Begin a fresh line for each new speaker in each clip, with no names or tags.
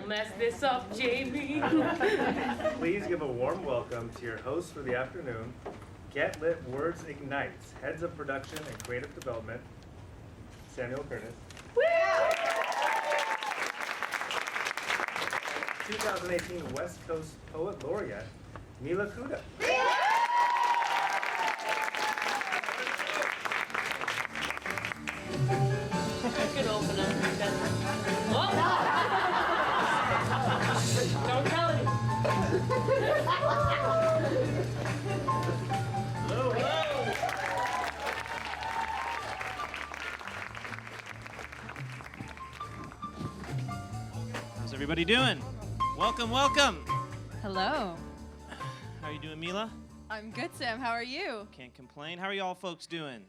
Don't mess this up, Jamie.
Please give a warm welcome to your host for the afternoon, Get Lit Words Ignites, Heads of Production and Creative Development, Samuel Curtis. 2018 West Coast Poet Laureate, Mila Cuda.
I can open up. Oh! Don't tell him.
Hello, hello.
How's everybody doing? Welcome, welcome.
Hello.
How are you doing, Mila?
I'm good, Sam. How are you?
Can't complain. How are y'all folks doing?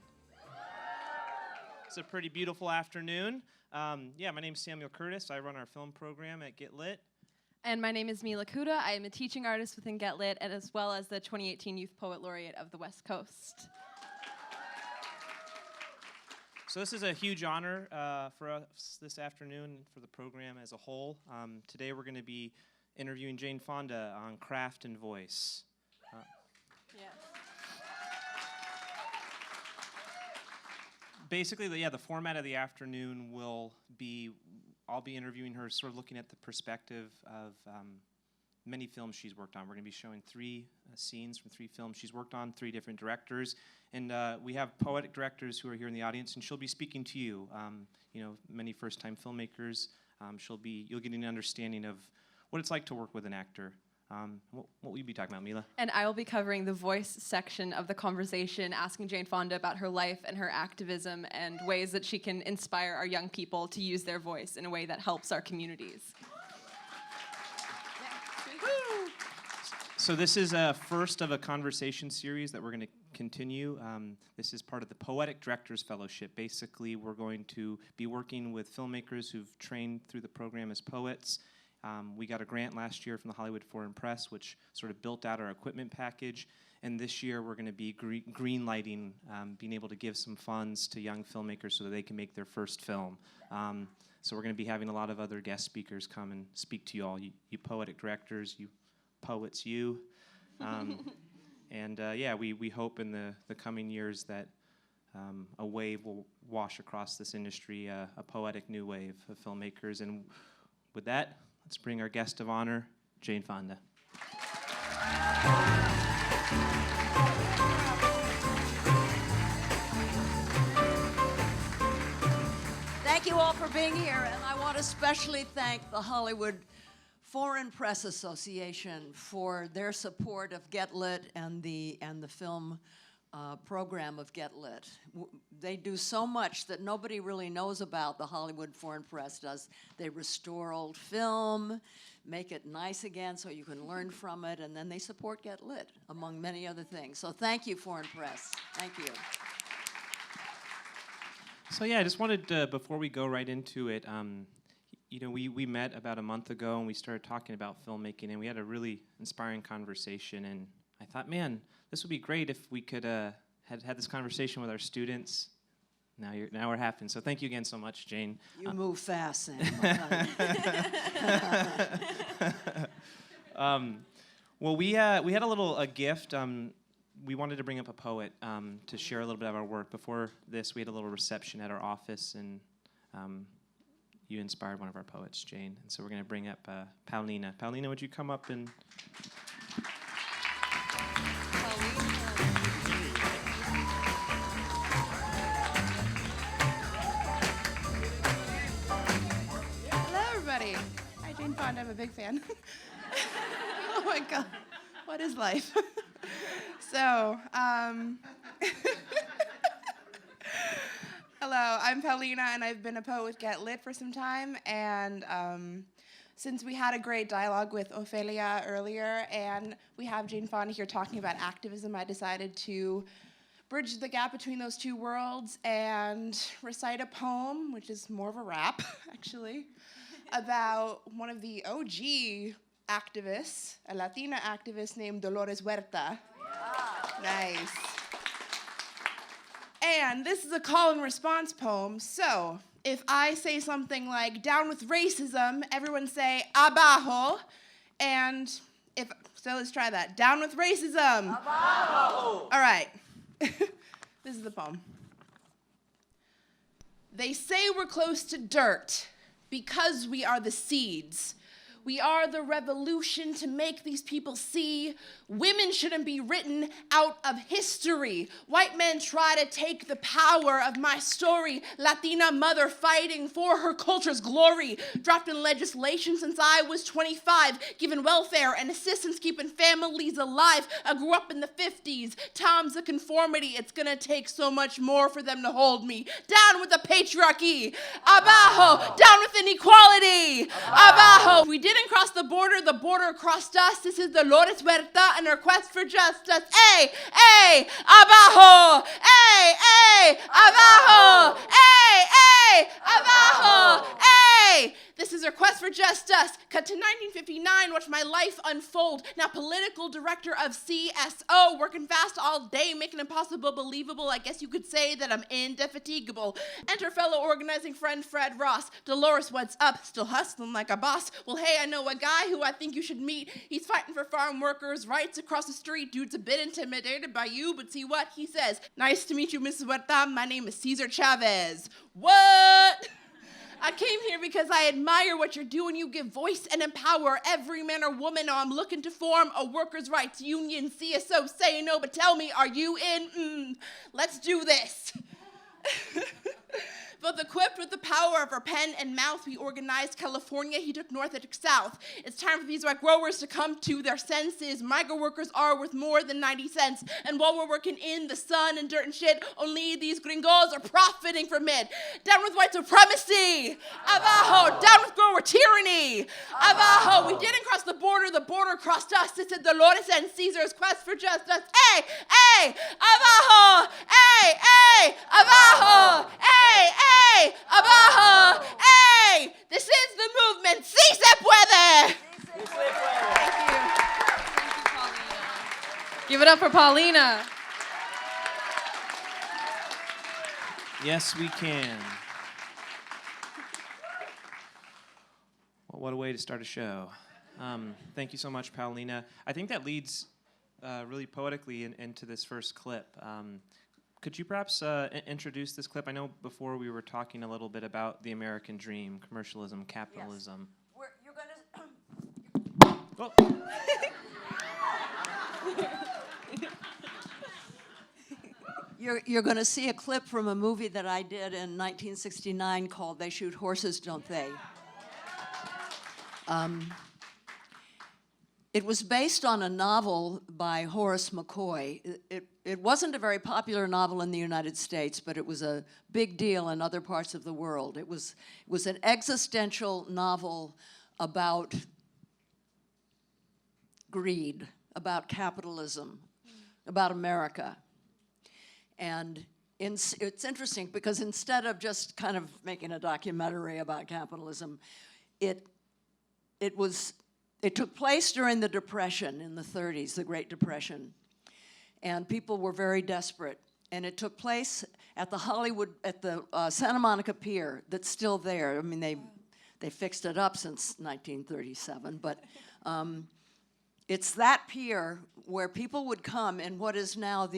It's a pretty beautiful afternoon. My name's Samuel Curtis. I run our film program at Get Lit.
And my name is Mila Cuda. I am a teaching artist within Get Lit, and as well as the 2018 Youth Poet Laureate of the West Coast.
So this is a huge honor for us this afternoon, for the program as a whole. Today we're going to be interviewing Jane Fonda on craft and voice.
Yes.
Basically, the format of the afternoon will be, I'll be interviewing her, sort of looking at the perspective of many films she's worked on. We're going to be showing three scenes from three films she's worked on, three different directors. And we have poetic directors who are here in the audience, and she'll be speaking to you. Many first-time filmmakers. You'll get an understanding of what it's like to work with an actor. What will you be talking about, Mila?
And I will be covering the voice section of the conversation, asking Jane Fonda about her life and her activism and ways that she can inspire our young people to use their voice in a way that helps our communities.
So this is a first of a conversation series that we're going to continue. This is part of the Poetic Directors Fellowship. Basically, we're going to be working with filmmakers who've trained through the program as poets. We got a grant last year from the Hollywood Foreign Press, which sort of built out our equipment package. And this year, we're going to be green-lighting, being able to give some funds to young filmmakers so that they can make their first film. So we're going to be having a lot of other guest speakers come and speak to you all, you poetic directors, you poets, you. We hope in the coming years that a wave will wash across this industry, a poetic new wave of filmmakers. And with that, let's bring our guest of honor, Jane Fonda.
Thank you all for being here, and I want to especially thank the Hollywood Foreign Press Association for their support of Get Lit and the film program of Get Lit. They do so much that nobody really knows about. The Hollywood Foreign Press does. They restore old film, make it nice again so you can learn from it, and then they support Get Lit, among many other things. So thank you, Foreign Press. Thank you.
So I just wanted to, before we go right into it, we met about a month ago and we started talking about filmmaking, and we had a really inspiring conversation, and I thought, man, this would be great if we could had this conversation with our students. Now we're happening. So thank you again so much, Jane.
You move fast, Sam.
We had a little gift. We wanted to bring up a poet to share a little bit of our work. Before this, we had a little reception at our office, and you inspired one of our poets, Jane. And so we're going to bring up Paulina. Paulina, would you come up and...
Hi, Jane Fonda. I'm a big fan. Oh my God, what is life? Hello, I'm Paulina, and I've been a poet with Get Lit for some time. And since we had a great dialogue with Ophelia earlier, and we have Jane Fonda here talking about activism, I decided to bridge the gap between those two worlds and recite a poem, which is more of a rap, actually, about one of the OG activists, a Latina activist named Dolores Huerta. Nice. And this is a call and response poem, so if I say something like down with racism, everyone say abajo. And so let's try that. Down with racism. Abajo. All right. This is the poem. They say we're close to dirt because we are the seeds. We are the revolution to make these people see women shouldn't be written out of history. White men try to take the power of my story. Latina mother fighting for her culture's glory. Dropped in legislation since I was 25. Given welfare and assistance keeping families alive. I grew up in the 50s. Times of conformity. It's gonna take so much more for them to hold me. Down with the patriarchy. Abajo. Down with inequality. Abajo. We didn't cross the border crossed us. This is Dolores Huerta and her quest for justice. Hey, hey, abajo. Hey, hey, abajo. Hey, hey, abajo. Hey. This is her quest for justice. Cut to 1959, watch my life unfold. Now political director of CSO, working fast all day, making impossible believable. I guess you could say that I'm indefatigable. Enter fellow organizing friend Fred Ross. Dolores, what's up? Still hustling like a boss. Well, hey, I know a guy who I think you should meet. He's fighting for farm workers' rights across the street. Dude's a bit intimidated by you, but see what he says. Nice to meet you, Mrs. Huerta. My name is Cesar Chavez. What? I came here because I admire what you're doing. You give voice and empower every man or woman. Now I'm looking to form a workers' rights union. CSO say no, but tell me, are you in? Let's do this. Both equipped with the power of our pen and mouth, we organized California. He took north, I took south. It's time for these white growers to come to their senses. Migrant workers are worth more than 90 cents. And while we're working in the sun and dirt and shit, only these gringos are profiting from it. Down with white supremacy. Abajo. Down with grower tyranny. Abajo. We didn't cross the border crossed us. This is Dolores and Caesar's quest for justice. Hey, hey, abajo. Hey, hey, abajo. Hey, hey, abajo. Hey, this is the movement. Si se puede.
Thank you. Give it up for Paulina.
Yes, we can. Well, what a way to start a show. Thank you so much, Paulina. I think that leads really poetically into this first clip. Could you perhaps introduce this clip? I know before we were talking a little bit about the American dream, commercialism, capitalism.
Yes.
Oh.
You're going to see a clip from a movie that I did in 1969 called They Shoot Horses, Don't They? It was based on a novel by Horace McCoy. It wasn't a very popular novel in the United States, but it was a big deal in other parts of the world. It was an existential novel about greed, about capitalism, about America. And it's interesting because instead of just kind of making a documentary about capitalism, it took place during the Depression in the 30s, the Great Depression. And people were very desperate. And it took place at the Santa Monica Pier that's still there. I mean, they fixed it up since 1937, but it's that pier where people would come in what is now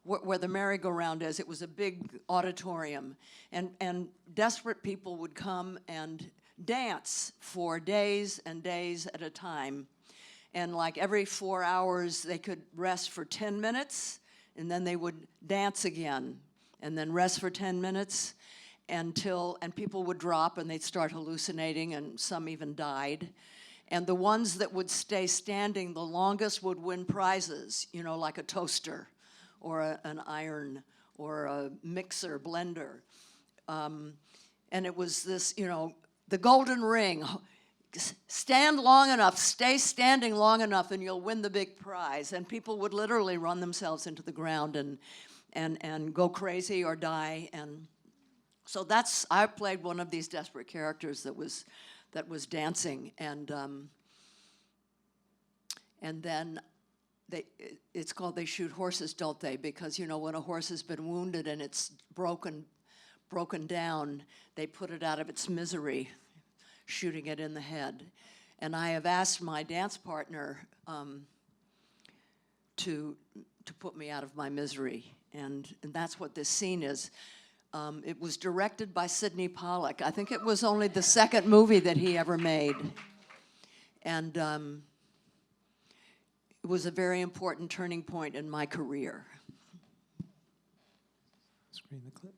where the merry-go-round is. It was a big auditorium. And desperate people would come and dance for days and days at a time. And like every 4 hours, they could rest for 10 minutes, and then they would dance again, and then rest for 10 minutes and people would drop and they'd start hallucinating, and some even died. And the ones that would stay standing the longest would win prizes, like a toaster or an iron or a mixer, blender. And it was this, the golden ring. Stand long enough, stay standing long enough, and you'll win the big prize. And people would literally run themselves into the ground and go crazy or die. And so I played one of these desperate characters that was dancing. And then it's called They Shoot Horses, Don't They? Because when a horse has been wounded and it's broken broken down, they put it out of its misery, shooting it in the head. And I have asked my dance partner to put me out of my misery. And that's what this scene is. It was directed by Sydney Pollack. I think it was only the second movie that he ever made. And it was a very important turning point in my career.
Screen the clip.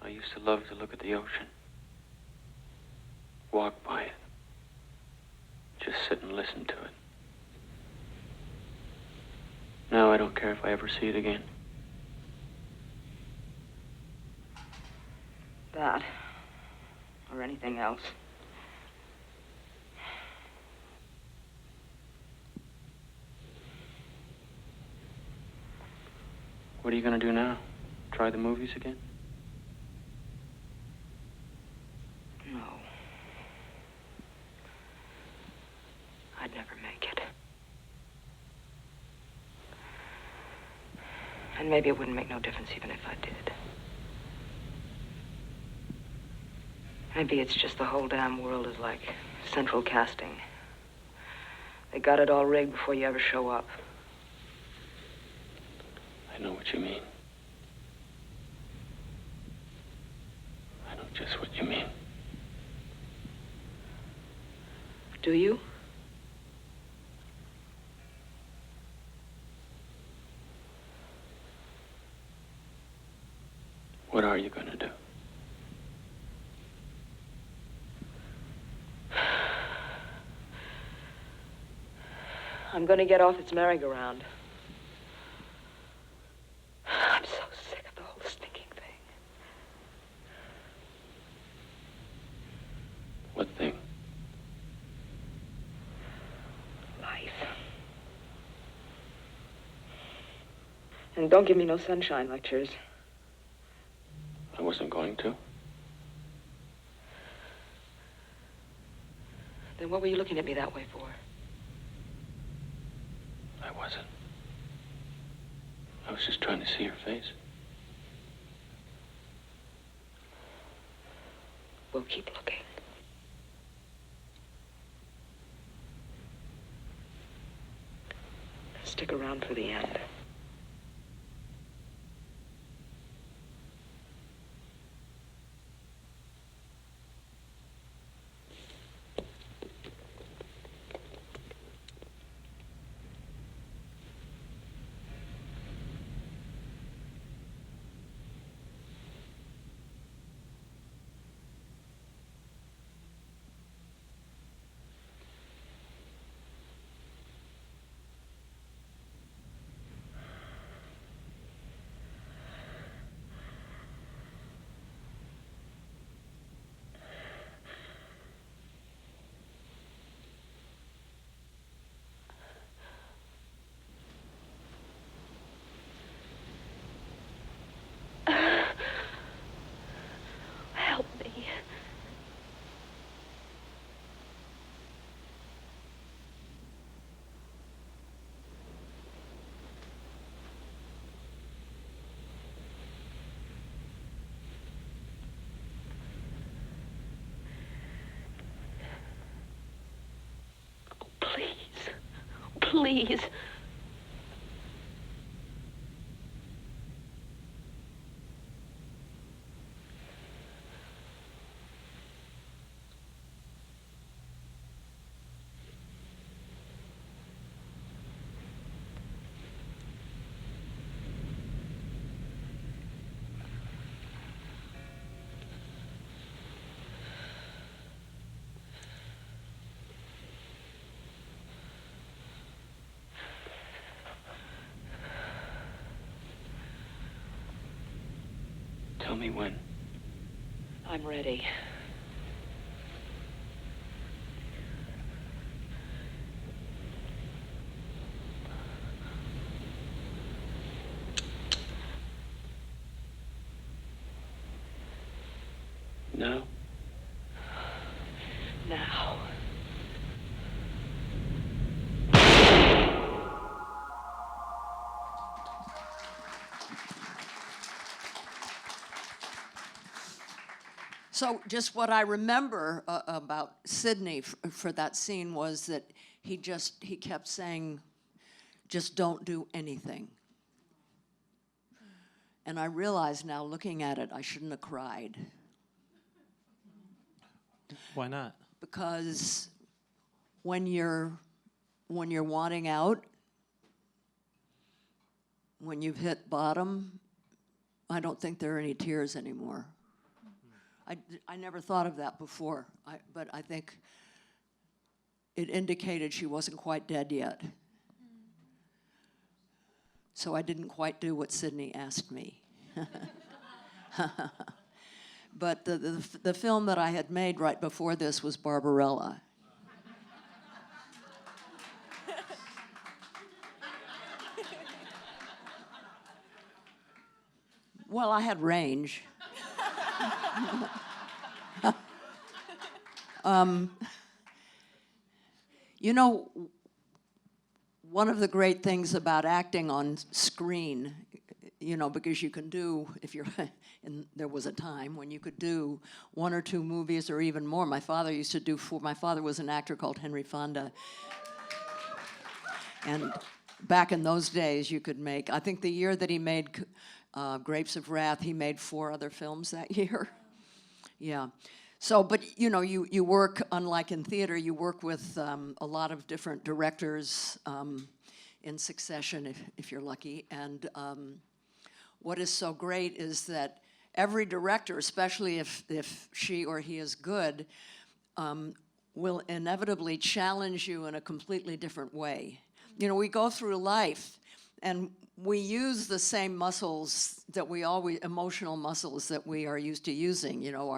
I used to love to look at the ocean. Walk by it. Just sit and listen to it. Now I don't care if I ever see it again.
That. Or anything else.
What are you gonna do now? Try the movies again?
No. I'd never make it. And maybe it wouldn't make no difference even if I did. Maybe it's just the whole damn world is like central casting. They got it all rigged before you ever show up.
I know what you mean. I know just what you mean.
Do you?
What are you gonna do?
I'm gonna get off its merry-go-round. I'm so sick of the whole stinking thing.
What thing?
Life. And don't give me no sunshine lectures.
I wasn't going to.
Then what were you looking at me that way for?
I wasn't. I was just trying to see your face.
We'll keep looking. Stick around for the end. please.
Tell me when.
I'm ready.
No?
Now.
So just what I remember about Sidney for that scene was that he kept saying, just don't do anything. And I realize now, looking at it, I shouldn't have cried.
Why not?
Because when you're wanting out, when you've hit bottom, I don't think there are any tears anymore. I never thought of that before, but I think it indicated she wasn't quite dead yet. So I didn't quite do what Sidney asked me. But the film that I had made right before this was Barbarella. Well, I had range. You know, one of the great things about acting on screen, you know, because you can do, if you're, and there was a time when you could do 1 or 2 movies or even more. My father used to do 4. My father was an actor called Henry Fonda. And back in those days, you could make, I think the year that he made Grapes of Wrath, he made 4 other films that year. Yeah. So, but you know, you work, unlike in theater, you work with a lot of different directors in succession, if you're lucky. And what is so great is that every director, especially if she or he is good, will inevitably challenge you in a completely different way. You know, we go through life and we use the same muscles that we always, emotional muscles that we are used to using, you know,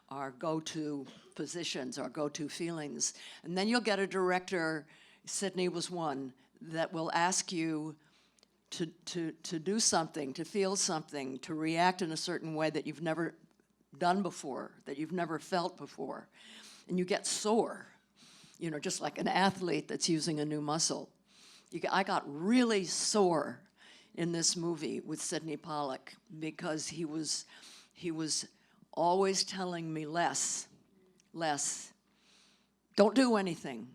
our go-to positions, our go-to feelings. And then you'll get a director, Sidney was one, that will ask you to do something, to feel something, to react in a certain way that you've never done before, that you've never felt before. And you get sore, you know, just like an athlete that's using a new muscle. I got really sore in this movie with Sydney Pollack because he was always telling me less, don't do anything.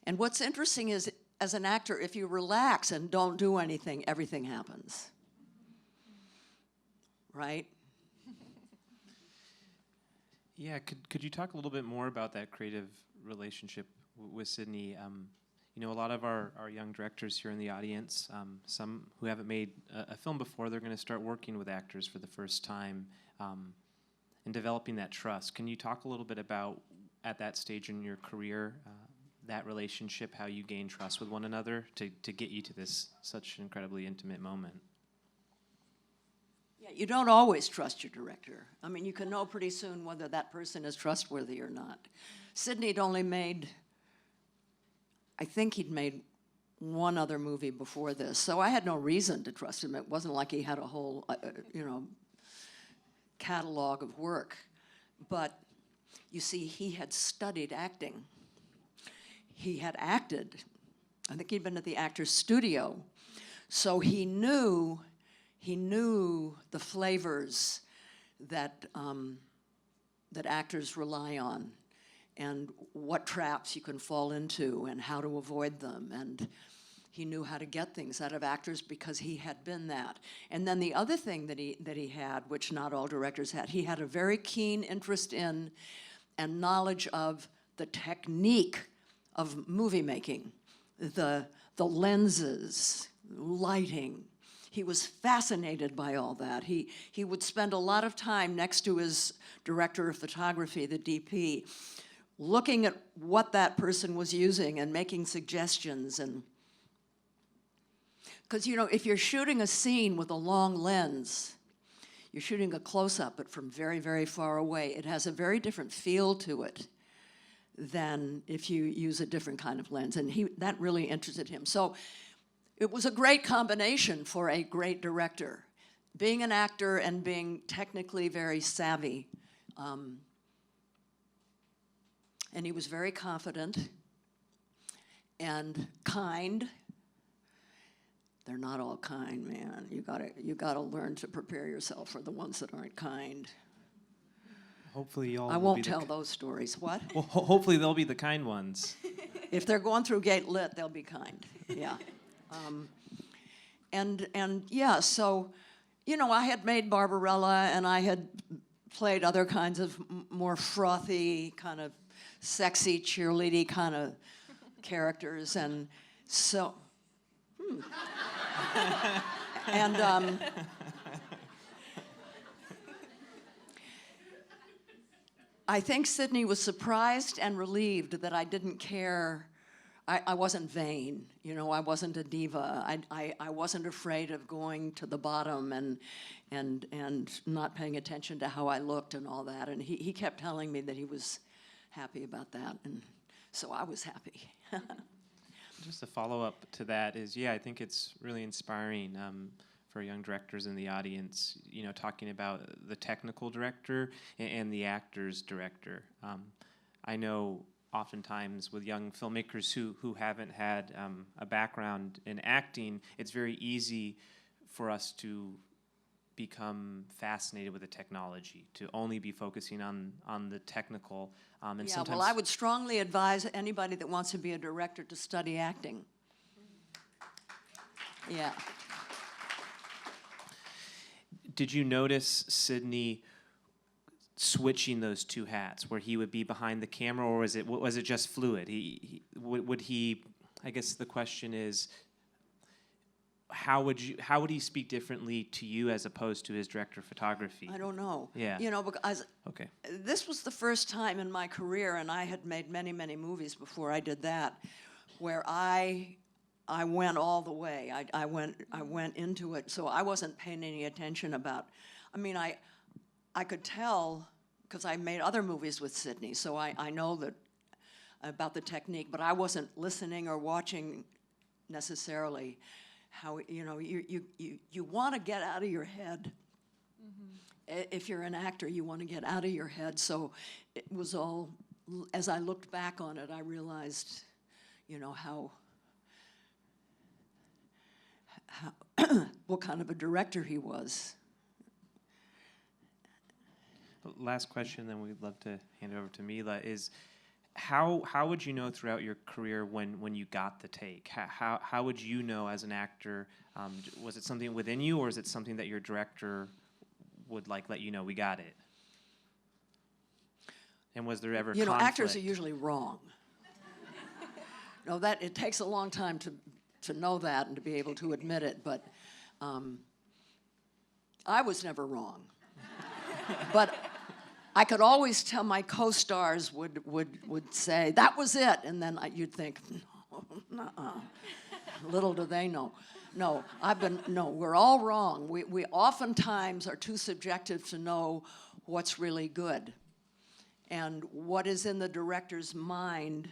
And what's interesting is, as an actor, if you relax and don't do anything, everything happens, right?
Yeah, could you talk a little bit more about that creative relationship with Sidney? You know, a lot of our young directors here in the audience, some who haven't made a film before, they're going to start working with actors for the first time and developing that trust. Can you talk a little bit about, at that stage in your career, that relationship, how you gain trust with one another to get you to this such an incredibly intimate moment?
Yeah, you don't always trust your director. I mean, you can know pretty soon whether that person is trustworthy or not. Sidney'd only made, I think he'd made 1 other movie before this, so I had no reason to trust him. It wasn't like he had a whole, you know, catalog of work. But you see, he had studied acting. He had acted. I think he'd been at the Actors Studio. So he knew the flavors that that actors rely on. and what traps you can fall into and how to avoid them. And he knew how to get things out of actors because he had been that. And then the other thing that he had, which not all directors had, he had a very keen interest in and knowledge of the technique of movie making, the lenses, lighting. He was fascinated by all that. He would spend a lot of time next to his director of photography, the DP, looking at what that person was using and making suggestions. And because, you know, if you're shooting a scene with a long lens, you're shooting a close-up, but from very, very far away. It has a very different feel to it than if you use a different kind of lens. And that really interested him. So it was a great combination for a great director, being an actor and being technically very savvy. And he was very confident and kind. They're not all kind, man. You gotta learn to prepare yourself for the ones that aren't kind.
Hopefully y'all
I
will
won't
be the
tell those stories. What?
Well, hopefully they'll be the kind ones.
If they're going through Gate Lit, they'll be kind. Yeah. And yeah, so, you know, I had made Barbarella, and I had played other kinds of more frothy, kind of sexy, cheerleady kind of characters, and so. And I think Sidney was surprised and relieved that I didn't care. I wasn't vain, you know. I wasn't a diva. I wasn't afraid of going to the bottom and not paying attention to how I looked and all that. And he kept telling me that he was happy about that, and so I was happy.
Just a follow-up to that is, yeah, I think it's really inspiring for young directors in the audience, you know, talking about the technical director and the actor's director. I know oftentimes with young filmmakers who haven't had a background in acting, it's very easy for us to become fascinated with the technology, to only be focusing on the technical. And
Yeah,
sometimes
well, I would strongly advise anybody that wants to be a director to study acting. Yeah.
Did you notice Sidney switching those two hats, where he would be behind the camera, or was it just fluid? Would he? I guess the question is, how would he speak differently to you as opposed to his director of photography?
I don't know.
Yeah.
You know, because
Okay.
this was the first time in my career, and I had made many, many movies before I did that, where I went all the way. I went into it, so I wasn't paying any attention about. I mean, I could tell because I made other movies with Sidney, so I know that about the technique, but I wasn't listening or watching necessarily. How, you know, you want to get out of your head. Mm-hmm. If you're an actor, you want to get out of your head. So it was all, as I looked back on it, I realized, you know, how what kind of a director he was.
Last question, then we'd love to hand it over to Mila, is how would you know throughout your career when you got the take? How would you know as an actor? Was it something within you, or is it something that your director would let you know, we got it? And was there ever conflict?
Actors are usually wrong. No, that it takes a long time to know that and to be able to admit it, but I was never wrong. But I could always tell my co-stars would say, that was it, and then you'd think, no, little do they know. No, we're all wrong. We oftentimes are too subjective to know what's really good and what is in the director's mind,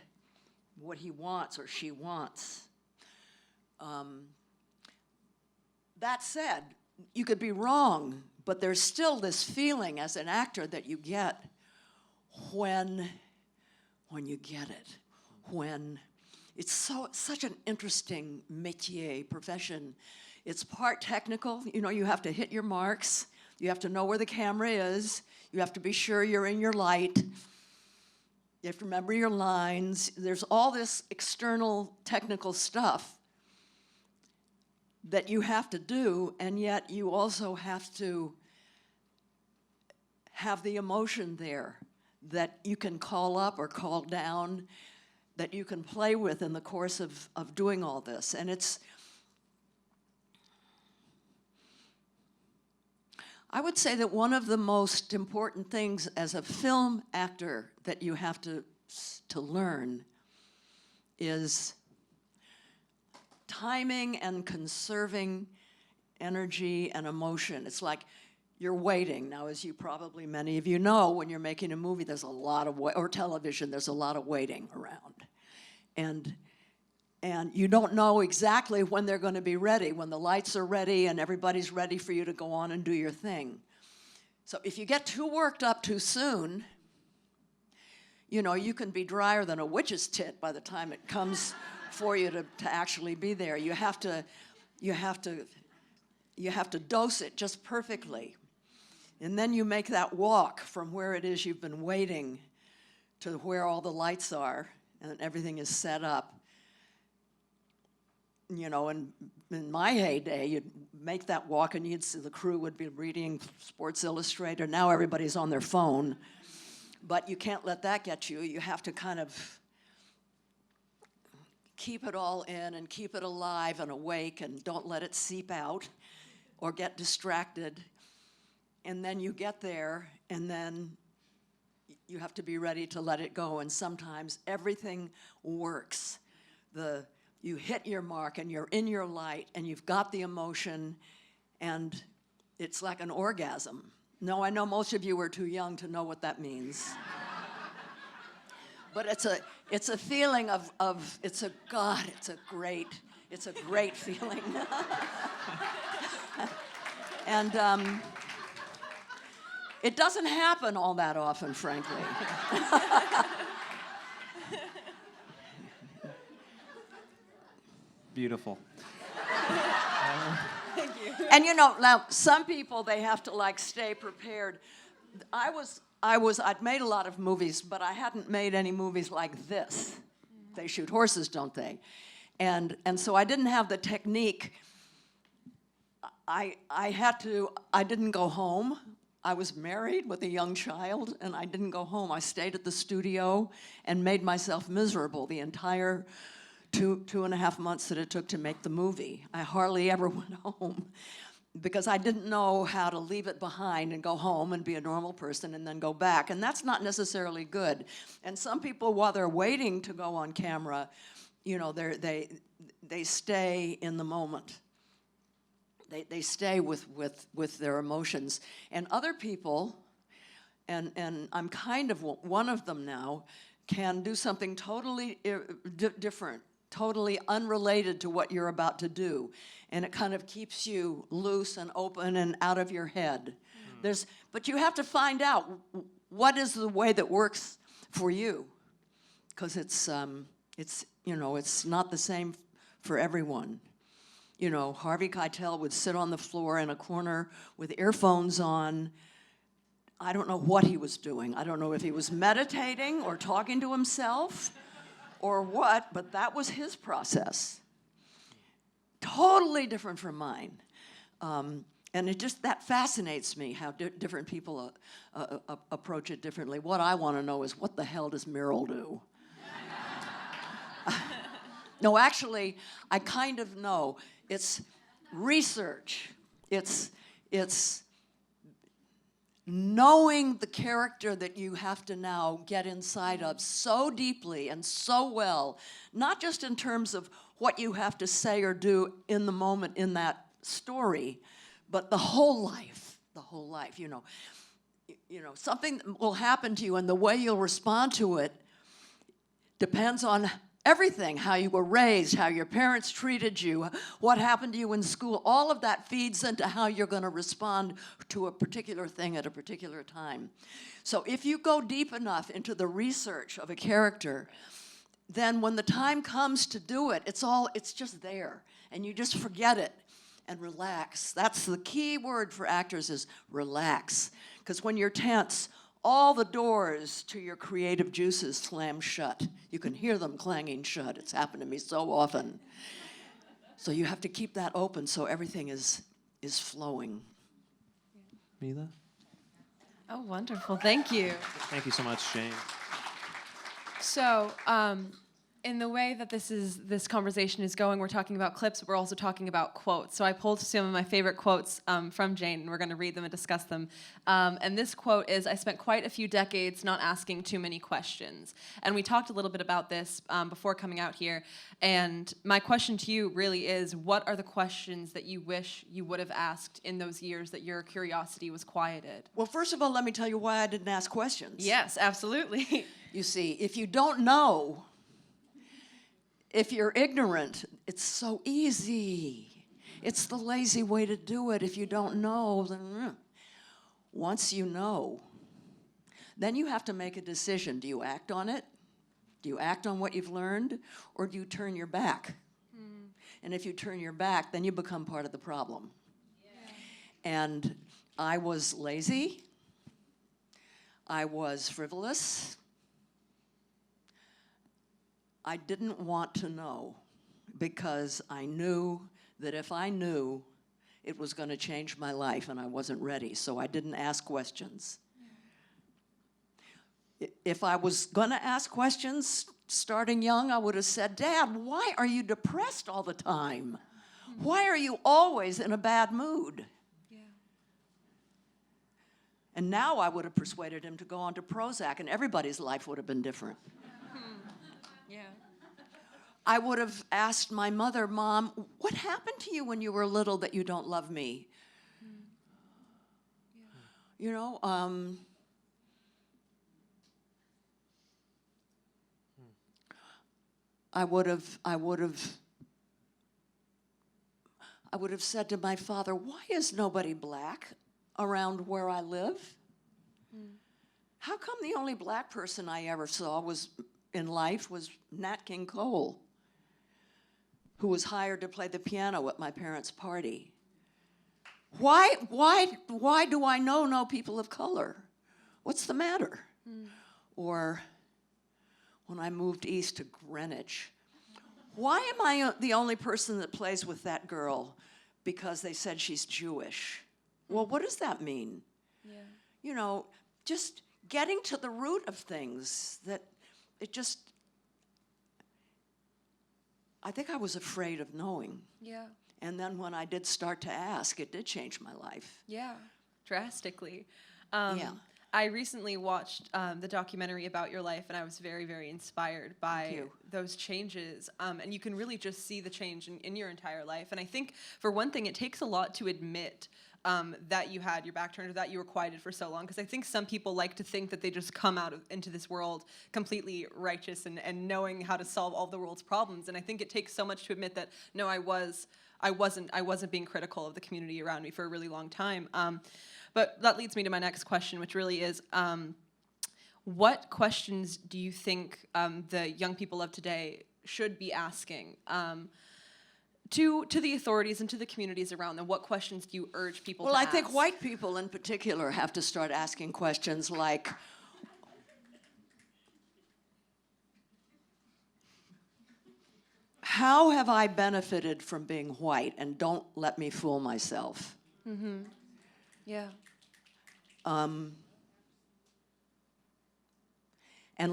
what he wants or she wants. That said, you could be wrong, but there's still this feeling as an actor that you get when you get it, when it's such an interesting métier, profession. It's part technical. You know, you have to hit your marks. You have to know where the camera is. You have to be sure you're in your light. You have to remember your lines. There's all this external technical stuff that you have to do, and yet you also have to have the emotion there that you can call up or call down, that you can play with in the course of doing all this. And I would say that one of the most important things as a film actor that you have to learn is timing and conserving energy and emotion. It's like you're waiting. Now, as you probably, many of you know, when you're making a movie, there's a lot of, or television, there's a lot of waiting around. And you don't know exactly when they're going to be ready, when the lights are ready and everybody's ready for you to go on and do your thing. So if you get too worked up too soon, you know, you can be drier than a witch's tit by the time it comes for you to actually be there. You have to dose it just perfectly. And then you make that walk from where it is you've been waiting to where all the lights are and everything is set up. You know, in my heyday, you'd make that walk and you'd see the crew would be reading Sports Illustrated. Now everybody's on their phone. But you can't let that get you. You have to kind of keep it all in and keep it alive and awake and don't let it seep out or get distracted. And then you get there, and then you have to be ready to let it go. And sometimes everything works. You hit your mark, and you're in your light, and you've got the emotion, and it's like an orgasm. No, I know most of you are too young to know what that means. But it's a feeling of it's a great feeling. And it doesn't happen all that often, frankly.
Beautiful.
Thank you.
And you know, now some people, they have to like stay prepared. I'd made a lot of movies, but I hadn't made any movies like this. They shoot horses, don't they? And so I didn't have the technique. I didn't go home. I was married with a young child, and I didn't go home. I stayed at the studio and made myself miserable the entire 2.5 months that it took to make the movie. I hardly ever went home because I didn't know how to leave it behind and go home and be a normal person and then go back. And that's not necessarily good. And some people, while they're waiting to go on camera, you know, they stay in the moment. They stay with their emotions. And other people, and I'm kind of one of them now, can do something totally different, totally unrelated to what you're about to do. And it kind of keeps you loose and open and out of your head. But you have to find out what is the way that works for you, because it's you know, it's not the same for everyone. You know, Harvey Keitel would sit on the floor in a corner with earphones on. I don't know what he was doing. I don't know if he was meditating or talking to himself or what, but that was his process. Totally different from mine. And that fascinates me, how different people approach it differently. What I want to know is, what the hell does Meryl do? No, actually, I kind of know. It's research. It's knowing the character that you have to now get inside of so deeply and so well, not just in terms of what you have to say or do in the moment in that story, but the whole life, you know, something will happen to you, and the way you'll respond to it depends on everything, how you were raised, how your parents treated you, what happened to you in school. All of that feeds into how you're going to respond to a particular thing at a particular time. So if you go deep enough into the research of a character, then when the time comes to do it, it's just there, and you just forget it and relax. That's the key word for actors, is relax. Because when you're tense, all the doors to your creative juices slam shut. You can hear them clanging shut. It's happened to me so often. So you have to keep that open so everything is flowing.
Mila?
Oh, wonderful. Thank you.
Thank you so much, Jane.
So, in the way that this conversation is going, we're talking about clips, but we're also talking about quotes. So I pulled some of my favorite quotes from Jane, and we're going to read them and discuss them. And this quote is, "I spent quite a few decades not asking too many questions." And we talked a little bit about this before coming out here. And my question to you really is, what are the questions that you wish you would have asked in those years that your curiosity was quieted?
Well, first of all, let me tell you why I didn't ask questions.
Yes, absolutely.
You see, if you don't know, if you're ignorant, it's so easy. It's the lazy way to do it. If you don't know, then once you know, then you have to make a decision. Do you act on it? Do you act on what you've learned? Or do you turn your back? And if you turn your back, then you become part of the problem. Yeah. And I was lazy. I was frivolous. I didn't want to know because I knew that if I knew, it was going to change my life, and I wasn't ready, so I didn't ask questions. Yeah. If I was going to ask questions starting young, I would have said, "Dad, why are you depressed all the time? Why are you always in a bad mood?" Yeah. And now I would have persuaded him to go on to Prozac, and everybody's life would have been different.
Yeah.
I would have asked my mother, "Mom, what happened to you when you were little that you don't love me?" Yeah. You know, I would have said to my father, "Why is nobody black around where I live? How come the only black person I ever saw in life was Nat King Cole, who was hired to play the piano at my parents' party? Why do I know no people of color? What's the matter?" Or when I moved east to Greenwich, "Why am I the only person that plays with that girl? Because they said she's Jewish." Well, what does that mean? Yeah. You know, just getting to the root of things that I think I was afraid of knowing. Yeah. And then when I did start to ask, it did change my life.
Yeah, drastically.
Yeah.
I recently watched the documentary about your life, and I was very, very inspired by those changes. And you can really just see the change in your entire life. And I think, for one thing, it takes a lot to admit that you had your back turned, or that you were quieted for so long. Because I think some people like to think that they just come into this world completely righteous and knowing how to solve all the world's problems. And I think it takes so much to admit that, no, I wasn't being critical of the community around me for a really long time. But that leads me to my next question, which really is, what questions do you think the young people of today should be asking to the authorities and to the communities around them? What questions do you urge people to ask?
Well, I think white people in particular have to start asking questions like, how have I benefited from being white, and don't let me fool myself?
Mm-hmm. Yeah.
And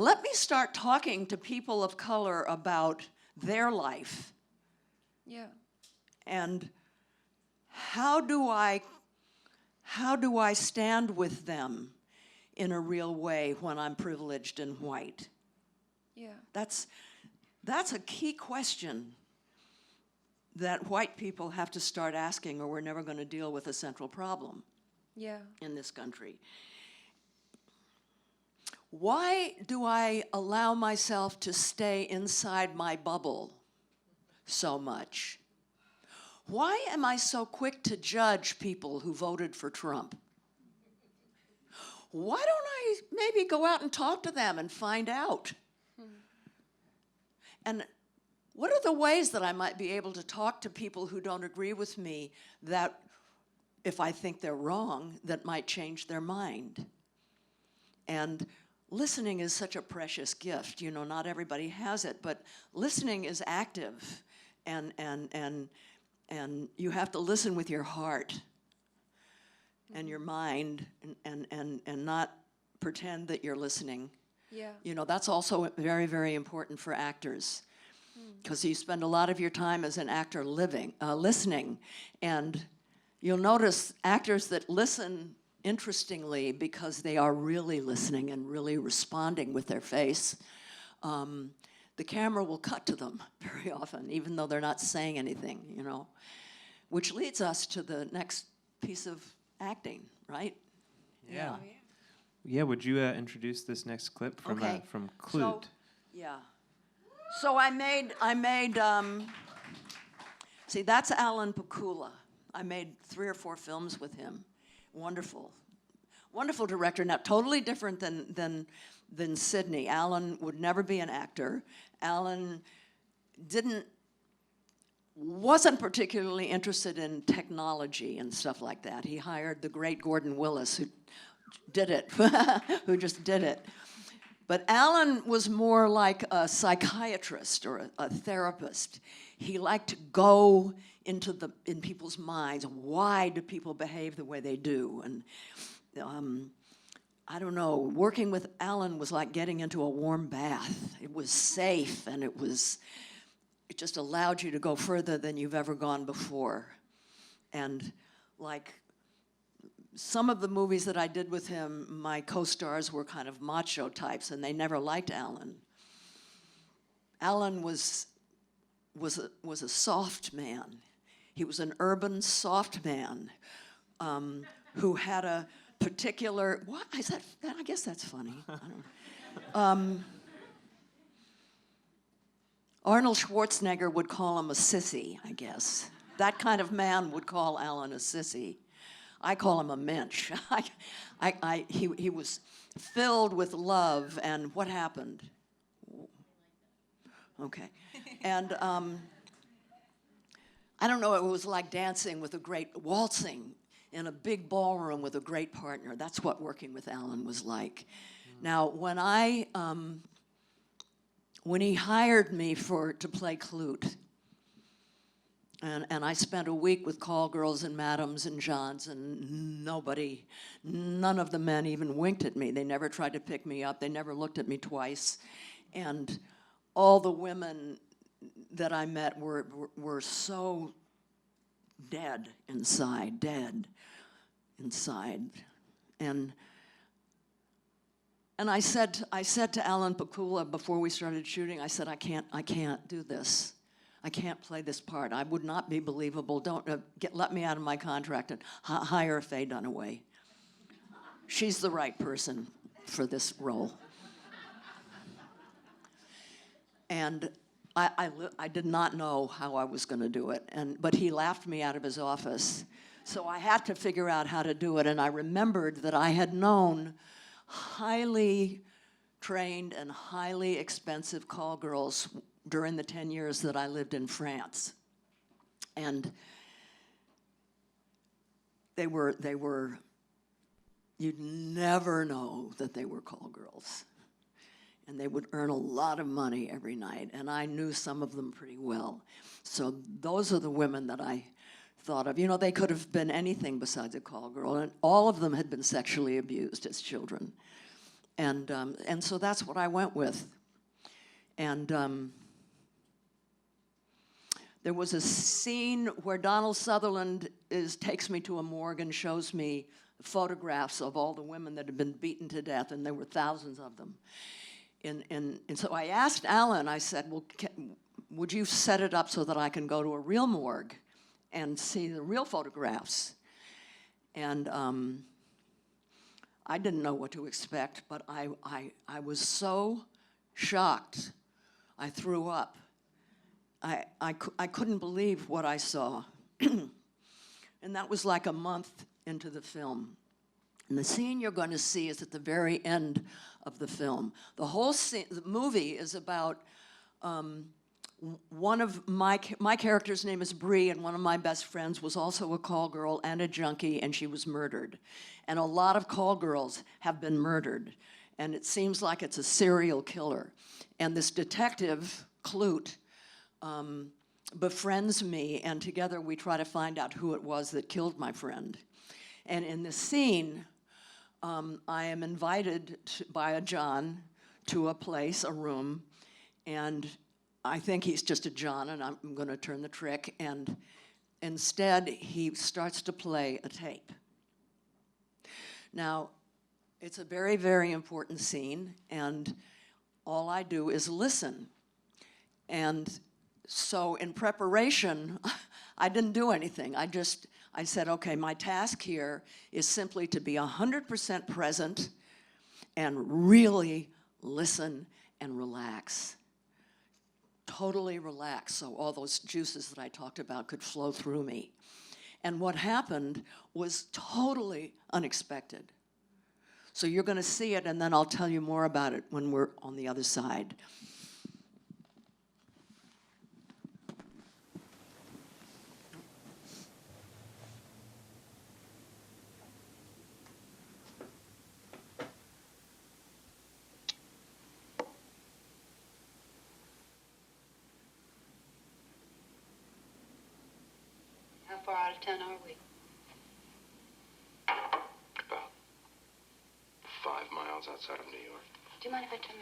let me start talking to people of color about their life.
Yeah.
And how do I stand with them in a real way when I'm privileged and white?
Yeah.
That's a key question that white people have to start asking, or we're never going to deal with a central problem. Yeah. In this country. Why do I allow myself to stay inside my bubble so much? Why am I so quick to judge people who voted for Trump? Why don't I maybe go out and talk to them and find out? And what are the ways that I might be able to talk to people who don't agree with me, that if I think they're wrong, that might change their mind? And listening is such a precious gift. You know, not everybody has it, but listening is active, and you have to listen with your heart and your mind, and not pretend that you're listening.
Yeah.
You know, that's also very, very important for actors, because you spend a lot of your time as an actor listening, and you'll notice actors that listen interestingly because they are really listening and really responding with their face. The camera will cut to them very often, even though they're not saying anything, you know, which leads us to the next piece of acting, right?
Yeah. Yeah, would you introduce this next clip from
Okay.
from Klute?
Yeah. So I made see, that's Alan Pakula. I made 3 or 4 films with him. Wonderful. Wonderful director. Now, totally different than Sidney. Alan would never be an actor. Alan wasn't particularly interested in technology and stuff like that. He hired the great Gordon Willis, who did it, who just did it. But Alan was more like a psychiatrist or a therapist. He liked to go in people's minds. Why do people behave the way they do? And I don't know, working with Alan was like getting into a warm bath. It was safe, and it just allowed you to go further than you've ever gone before. And like some of the movies that I did with him, my co-stars were kind of macho types, and they never liked Alan. Alan was a soft man. He was an urban soft man who had a particular, what is that? I guess that's funny. I don't know. Arnold Schwarzenegger would call him a sissy, I guess. That kind of man would call Alan a sissy. I call him a mensch. He was filled with love, and what happened? Okay. And I don't know, it was like dancing with waltzing in a big ballroom with a great partner. That's what working with Alan was like. Now, when he hired me to play Klute, and I spent a week with call girls and madams and Johns, and none of the men even winked at me. They never tried to pick me up. They never looked at me twice. And all the women that I met were so dead inside. And I said to Alan Pakula before we started shooting, I said, I can't do this. I can't play this part. I would not be believable. Don't let me out of my contract and hire Faye Dunaway. She's the right person for this role. And I did not know how I was going to do it, but he laughed me out of his office. So I had to figure out how to do it, and I remembered that I had known highly trained and highly expensive call girls during the 10 years that I lived in France. And they were, you'd never know that they were call girls. And they would earn a lot of money every night, and I knew some of them pretty well. So those are the women that I thought of. You know, they could have been anything besides a call girl, and all of them had been sexually abused as children. And so that's what I went with. And there was a scene where Donald Sutherland takes me to a morgue and shows me photographs of all the women that had been beaten to death, and there were thousands of them. And so I asked Alan, I said, well, would you set it up so that I can go to a real morgue and see the real photographs? And I didn't know what to expect, but I was so shocked, I threw up. I couldn't believe what I saw. And that was like a month into the film. And the scene you're going to see is at the very end of the film. The whole scene, the movie is about one of my character's name is Bree, and one of my best friends was also a call girl and a junkie, and she was murdered. And a lot of call girls have been murdered, and it seems like it's a serial killer. And this detective, Klute, befriends me, and together we try to find out who it was that killed my friend. And in this scene, I am invited by a John to a place, a room, and I think he's just a John, and I'm going to turn the trick, and instead he starts to play a tape. Now, it's a very, very important scene, and all I do is listen. And so in preparation, I didn't do anything. I said, okay, my task here is simply to be 100% present and really listen and relax. Totally relax, so all those juices that I talked about could flow through me. And what happened was totally unexpected. So you're going to see it, and then I'll tell you more about it when we're on the other side.
How far out of town are we?
About 5 miles outside of New York.
Do you mind if I turn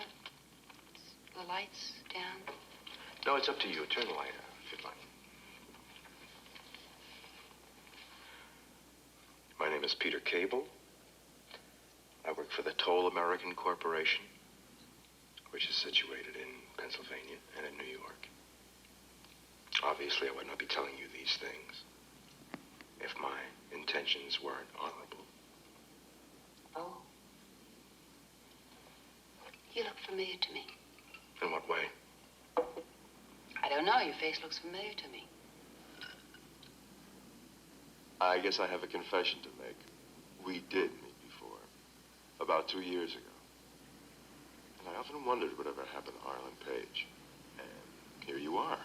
the lights down?
No, it's up to you. Turn the light out if you'd like. My name is Peter Cable. I work for the Toll American Corporation, which is situated in Pennsylvania and in New York. Obviously, I would not be telling you these things if my intentions weren't honorable.
Oh. You look familiar to me.
In what way?
I don't know. Your face looks familiar to me.
I guess I have a confession to make. We did meet before, about 2 years ago. And I often wondered whatever happened to Arlen Page. And here you are.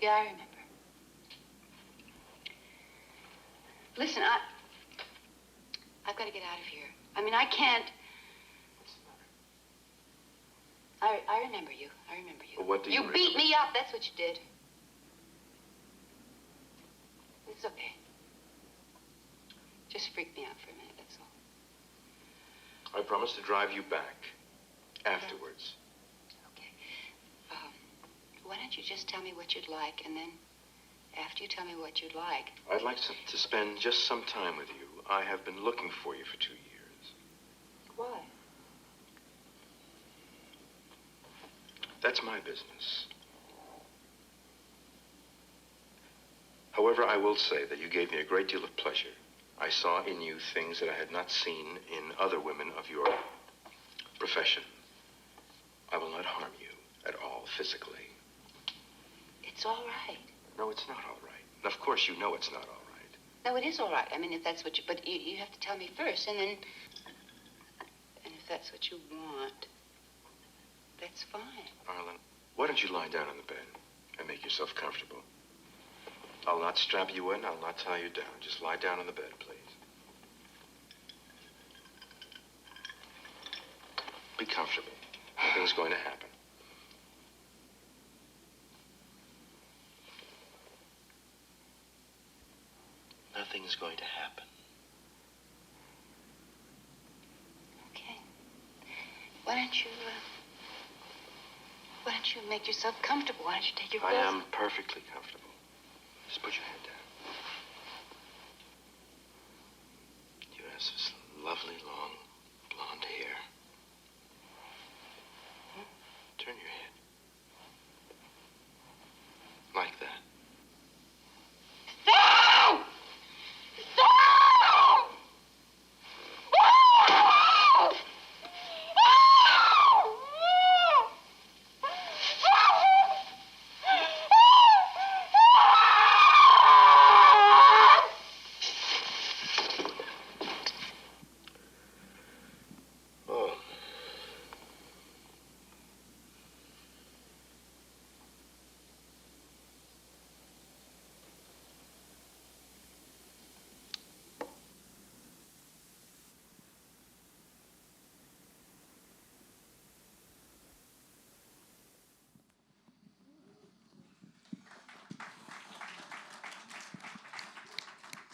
Yeah, I remember. Listen, I've got to get out of here. I mean, I can't. I remember you. I remember you.
Well, what do you
You beat me up. That's what you did. It's okay. Just freak me out for a minute, that's all.
I promise to drive you back afterwards.
Okay. Why don't you just tell me what you'd like, and then after you tell me what you'd like...
I'd like to spend just some time with you. I have been looking for you for 2 years.
Why?
That's my business. However, I will say that you gave me a great deal of pleasure. I saw in you things that I had not seen in other women of your profession. I will not harm you at all physically.
It's all right.
No, it's not all right. And of course, you know it's not all right.
No, it is all right. I mean, if that's what you... But you have to tell me first, and then... And if that's what you want, that's fine.
Arlen, why don't you lie down on the bed and make yourself comfortable? I'll not strap you in. I'll not tie you down. Just lie down on the bed, please. Be comfortable. Nothing's going to happen. Nothing's going to happen.
Okay. Why don't you make yourself comfortable? Why don't you take your
I
clothes?
am perfectly comfortable. Just put your head down. You have this lovely, long, blonde hair. Turn your head. Like that.
No! No!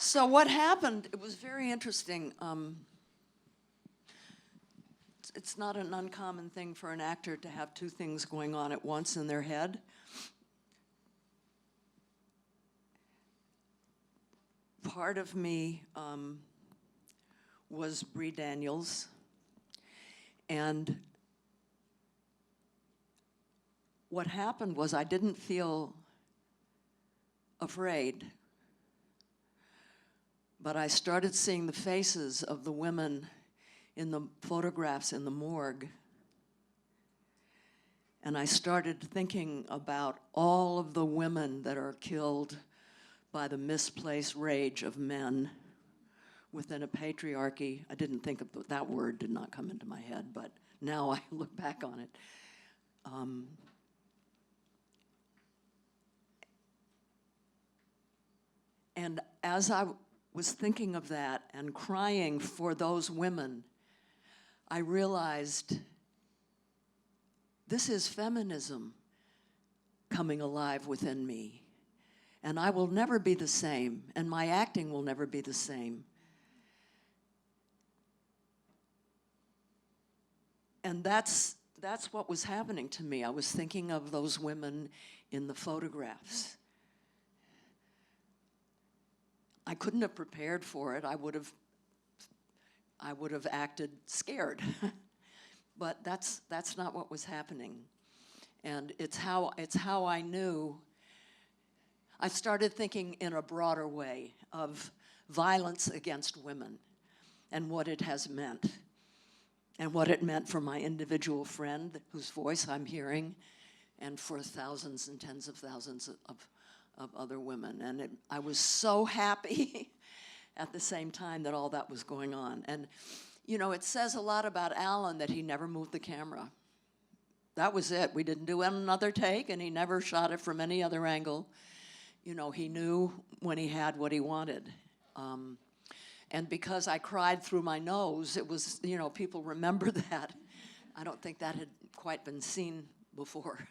So what happened, it was very interesting. It's not an uncommon thing for an actor to have two things going on at once in their head. Part of me was Bree Daniels, and what happened was I didn't feel afraid, but I started seeing the faces of the women in the photographs in the morgue, and I started thinking about all of the women that are killed by the misplaced rage of men within a patriarchy. I didn't think of that word, did not come into my head, but now I look back on it. And as I was thinking of that and crying for those women, I realized this is feminism coming alive within me. And I will never be the same, and my acting will never be the same. And that's what was happening to me. I was thinking of those women in the photographs. I couldn't have prepared for it. I would have acted scared. But that's not what was happening. And it's how I knew. I started thinking in a broader way of violence against women and what it has meant, and what it meant for my individual friend whose voice I'm hearing, and for thousands and tens of thousands of other women. And I was so happy at the same time that all that was going on. And, you know, it says a lot about Allen that he never moved the camera. That was it. We didn't do another take, and he never shot it from any other angle. You know, he knew when he had what he wanted. And because I cried through my nose, it was, you know, people remember that. I don't think that had quite been seen before.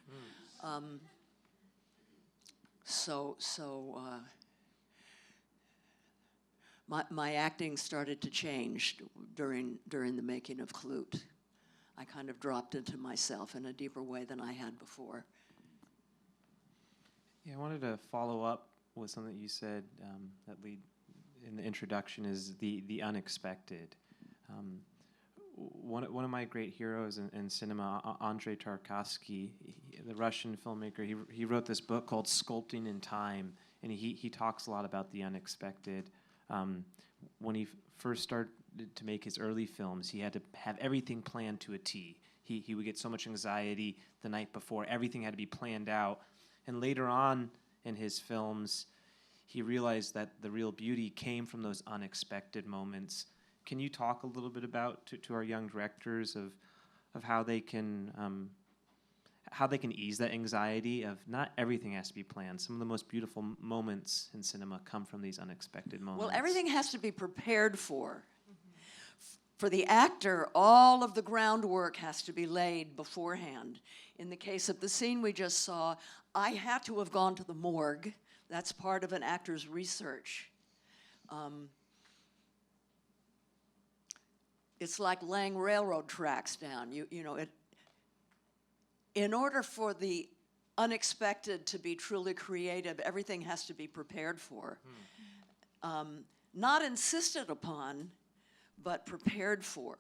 My acting started to change during the making of Klute. I kind of dropped into myself in a deeper way than I had before.
Yeah, I wanted to follow up with something that you said that lead in the introduction is the unexpected. One of my great heroes in cinema, Andrei Tarkovsky, the Russian filmmaker, he wrote this book called Sculpting in Time, and he talks a lot about the unexpected. When he first started to make his early films, he had to have everything planned to a T. He would get so much anxiety the night before. Everything had to be planned out. And later on in his films, he realized that the real beauty came from those unexpected moments. Can you talk a little bit about to our young directors of how they can ease that anxiety of not everything has to be planned? Some of the most beautiful moments in cinema come from these unexpected moments.
Well, everything has to be prepared for. For the actor, all of the groundwork has to be laid beforehand. In the case of the scene we just saw, I had to have gone to the morgue. That's part of an actor's research. It's like laying railroad tracks down. In order for the unexpected to be truly creative, everything has to be prepared for. Not insisted upon, but prepared for.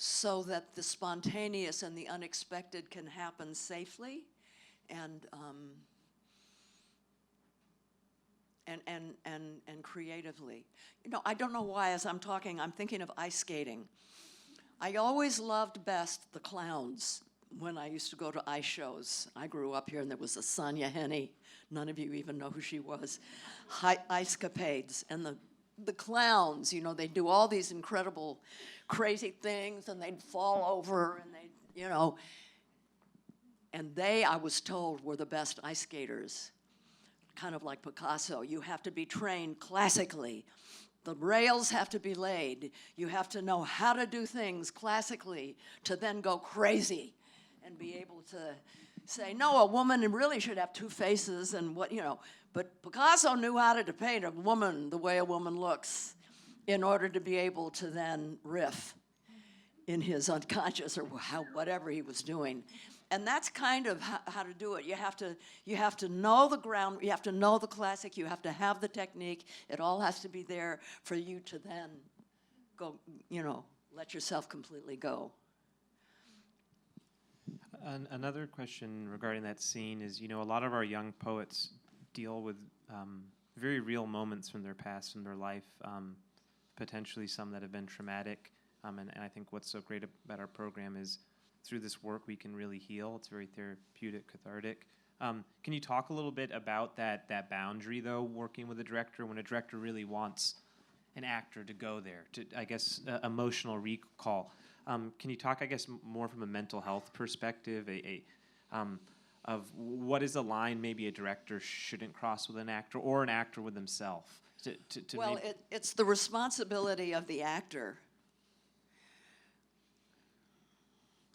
So that the spontaneous and the unexpected can happen safely and creatively. You know, I don't know why, as I'm talking, I'm thinking of ice skating. I always loved best the clowns when I used to go to ice shows. I grew up here, and there was a Sonia Henney. None of you even know who she was. Ice capades. And the clowns, you know, they'd do all these incredible, crazy things, and they'd fall over, and they'd, you know. And they, I was told, were the best ice skaters. Kind of like Picasso. You have to be trained classically. The rails have to be laid. You have to know how to do things classically to then go crazy and be able to say, no, a woman really should have two faces and what, But Picasso knew how to paint a woman the way a woman looks in order to be able to then riff in his unconscious or whatever he was doing. And that's kind of how to do it. You have to know the ground, you have to know the classic, you have to have the technique. It all has to be there for you to then go, let yourself completely go.
Another question regarding that scene is, a lot of our young poets deal with very real moments from their past, from their life, potentially some that have been traumatic. And I think what's so great about our program is through this work we can really heal. It's very therapeutic, cathartic. Can you talk a little bit about that boundary, though, working with a director, when a director really wants an actor to go there, to, I guess, emotional recall? Can you talk, I guess, more from a mental health perspective, of what is the line maybe a director shouldn't cross with an actor or an actor with himself?
Well, it's the responsibility of the actor.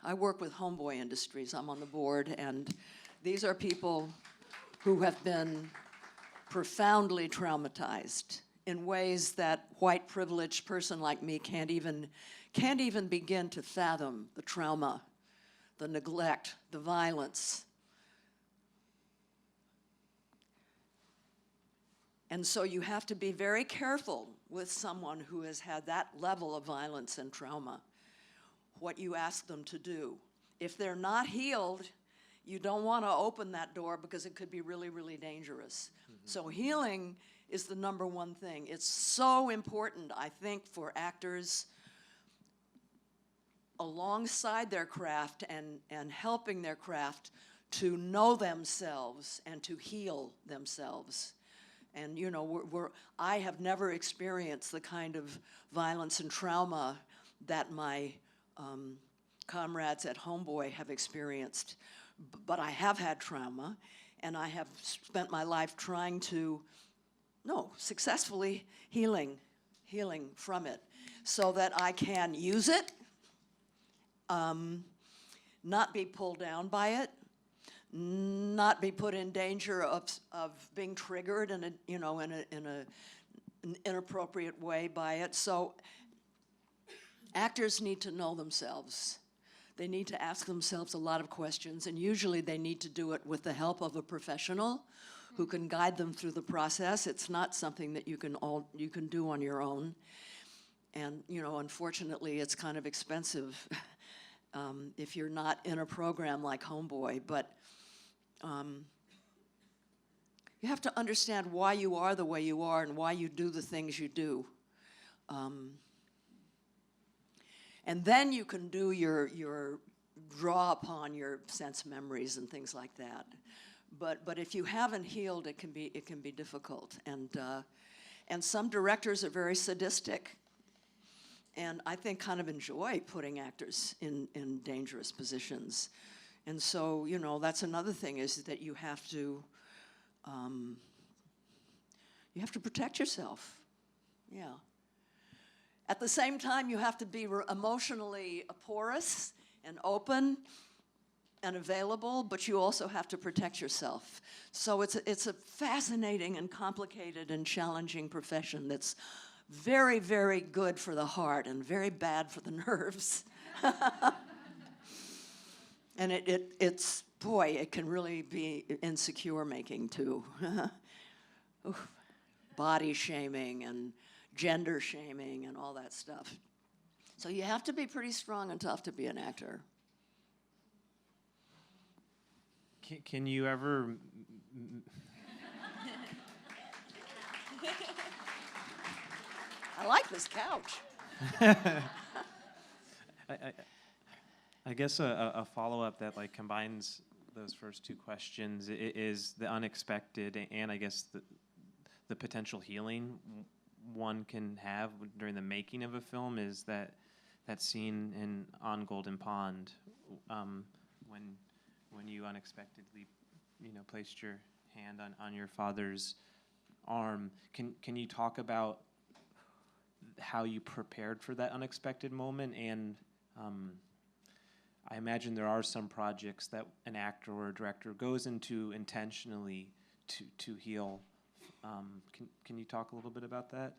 I work with Homeboy Industries. I'm on the board, and these are people who have been profoundly traumatized in ways that white privileged person like me can't even begin to fathom the trauma, the neglect, the violence. And so you have to be very careful with someone who has had that level of violence and trauma, what you ask them to do. If they're not healed, you don't want to open that door because it could be really, really dangerous. Mm-hmm. So healing is the number one thing. It's so important, I think, for actors alongside their craft and helping their craft to know themselves and to heal themselves. And, I have never experienced the kind of violence and trauma that my comrades at Homeboy have experienced. But I have had trauma, and I have spent my life trying to, successfully healing from it so that I can use it, not be pulled down by it, not be put in danger of being triggered in an inappropriate way by it. So actors need to know themselves. They need to ask themselves a lot of questions, and usually they need to do it with the help of a professional who can guide them through the process. It's not something that you can do on your own. And unfortunately, it's kind of expensive if you're not in a program like Homeboy. But you have to understand why you are the way you are and why you do the things you do. And then you can do your draw upon your sense memories and things like that. But if you haven't healed, it can be difficult. And some directors are very sadistic, and I think kind of enjoy putting actors in dangerous positions. And so that's another thing, is that you have to protect yourself. Yeah. At the same time, you have to be emotionally porous and open and available, but you also have to protect yourself. So it's a fascinating and complicated and challenging profession that's very, very good for the heart and very bad for the nerves. And it's boy, it can really be insecure making too. Body shaming and gender shaming and all that stuff. So you have to be pretty strong and tough to be an actor.
Can you ever...
I like this couch.
I guess a follow-up that combines those first two questions is the unexpected and I guess the potential healing one can have during the making of a film is that scene in On Golden Pond when you unexpectedly placed your hand on your father's arm. Can you talk about how you prepared for that unexpected moment? And I imagine there are some projects that an actor or a director goes into intentionally to heal. Can you talk a little bit about that?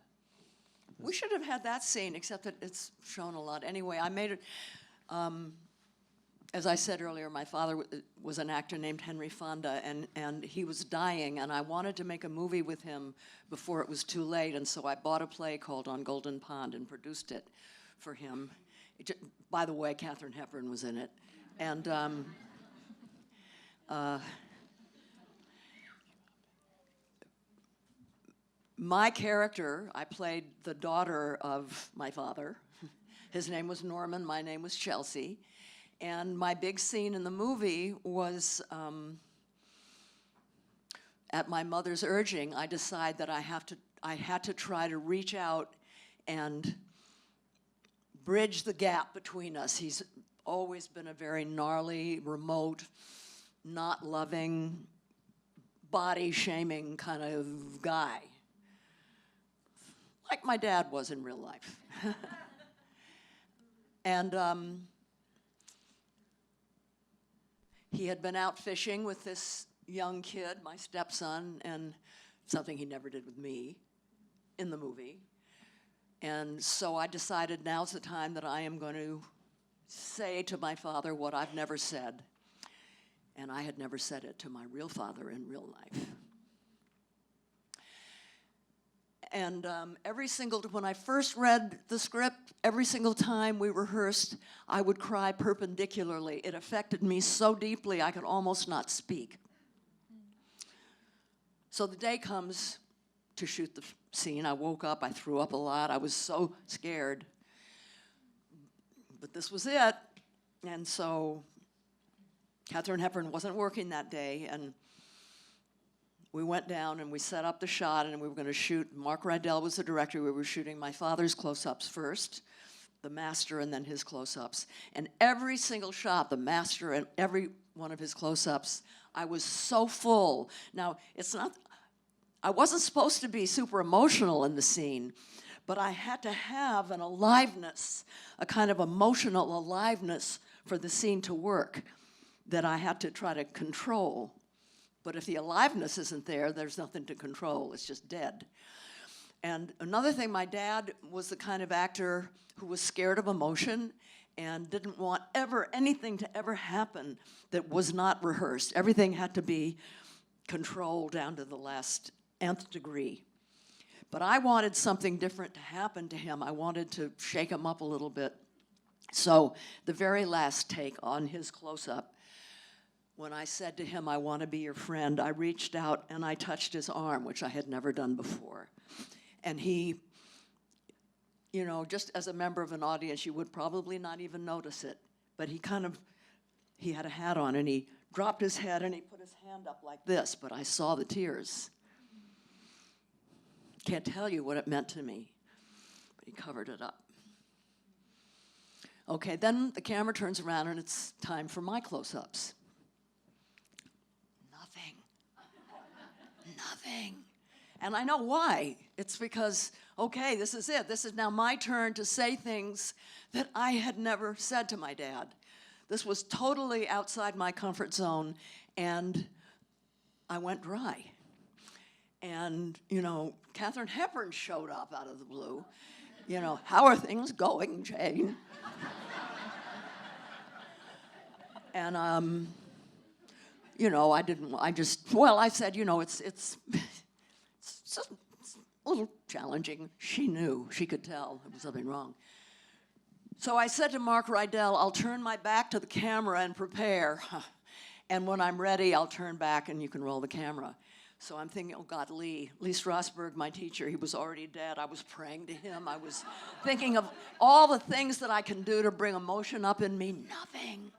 We should have had that scene, except that it's shown a lot. Anyway, I made it, as I said earlier, my father was an actor named Henry Fonda, and he was dying, and I wanted to make a movie with him before it was too late, and so I bought a play called On Golden Pond and produced it for him. By the way, Katharine Hepburn was in it. And my character, I played the daughter of my father. His name was Norman, my name was Chelsea. And my big scene in the movie was, at my mother's urging, I decided that I had to try to reach out and bridge the gap between us. He's always been a very gnarly, remote, not loving, body-shaming kind of guy, like my dad was in real life. And he had been out fishing with this young kid, my stepson, and something he never did with me in the movie. And so I decided now's the time that I am going to say to my father what I've never said. And I had never said it to my real father in real life. And when I first read the script, every single time we rehearsed, I would cry perpendicularly. It affected me so deeply I could almost not speak. So the day comes to shoot the scene. I woke up, I threw up a lot, I was so scared. But this was it. And so Katharine Hepburn wasn't working that day, and we went down and we set up the shot, and we were going to shoot. Mark Rydell was the director. We were shooting my father's close-ups first, the master, and then his close-ups. And every single shot, the master and every one of his close-ups, I was so full. Now, I wasn't supposed to be super emotional in the scene, but I had to have an aliveness, a kind of emotional aliveness for the scene to work that I had to try to control. But if the aliveness isn't there, there's nothing to control. It's just dead. And another thing, my dad was the kind of actor who was scared of emotion and didn't want anything to ever happen that was not rehearsed. Everything had to be controlled down to the last nth degree. But I wanted something different to happen to him. I wanted to shake him up a little bit. So the very last take on his close-up, when I said to him, I want to be your friend, I reached out and I touched his arm, which I had never done before. And he, just as a member of an audience, you would probably not even notice it. But he had a hat on, and he dropped his head and he put his hand up like this, but I saw the tears. Can't tell you what it meant to me, but he covered it up. Okay, then the camera turns around and it's time for my close-ups. Nothing. And I know why. It's because, okay, this is it. This is now my turn to say things that I had never said to my dad. This was totally outside my comfort zone, and I went dry. And, Katharine Hepburn showed up out of the blue. How are things going, Jane? And, I said, it's a little challenging. She knew, she could tell there was something wrong. So I said to Mark Rydell, I'll turn my back to the camera and prepare. And when I'm ready, I'll turn back and you can roll the camera. So I'm thinking, oh God, Lee Strasberg, my teacher, he was already dead. I was praying to him. I was thinking of all the things that I can do to bring emotion up in me. Nothing.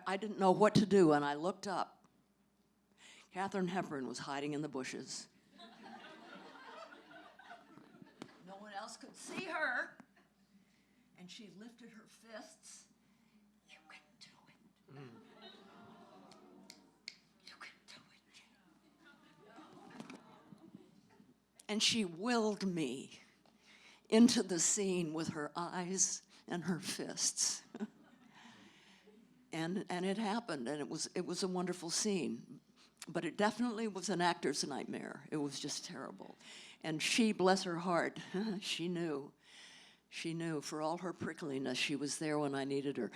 I didn't know what to do, and I looked up. Katharine Hepburn was hiding in the bushes. No one else could see her. And she lifted her fists. You can do it. You can do it. And she willed me into the scene with her eyes and her fists. and it happened, and it was a wonderful scene. But it definitely was an actor's nightmare. It was just terrible. And she, bless her heart, she knew. She knew. For all her prickliness, she was there when I needed her.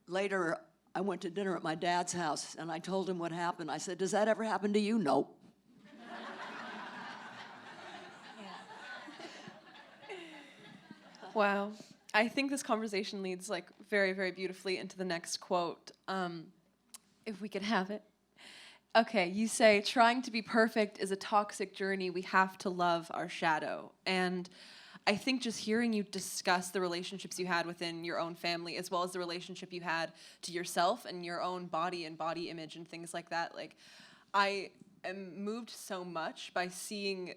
Later, I went to dinner at my dad's house, and I told him what happened. I said, "Does that ever happen to you?" "Nope."
Wow. I think this conversation leads like very, very beautifully into the next quote. If we could have it. Okay, you say, trying to be perfect is a toxic journey. We have to love our shadow. And I think just hearing you discuss the relationships you had within your own family, as well as the relationship you had to yourself and your own body and body image and things like that, like, I am moved so much by seeing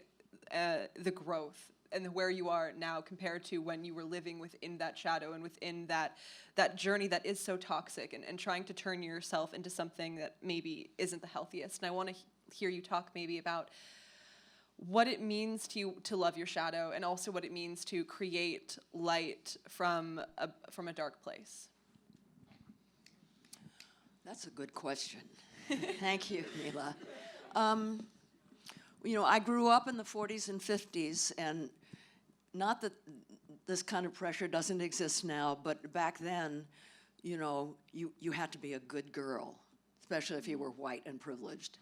the growth and where you are now compared to when you were living within that shadow and within that journey that is so toxic, and trying to turn yourself into something that maybe isn't the healthiest. And I want to hear you talk maybe about what it means to you to love your shadow, and also what it means to create light from a dark place.
That's a good question. Thank you, Mila. You know, I grew up in the 40s and 50s, and not that this kind of pressure doesn't exist now, but back then, you know, you had to be a good girl, especially if you were white and privileged.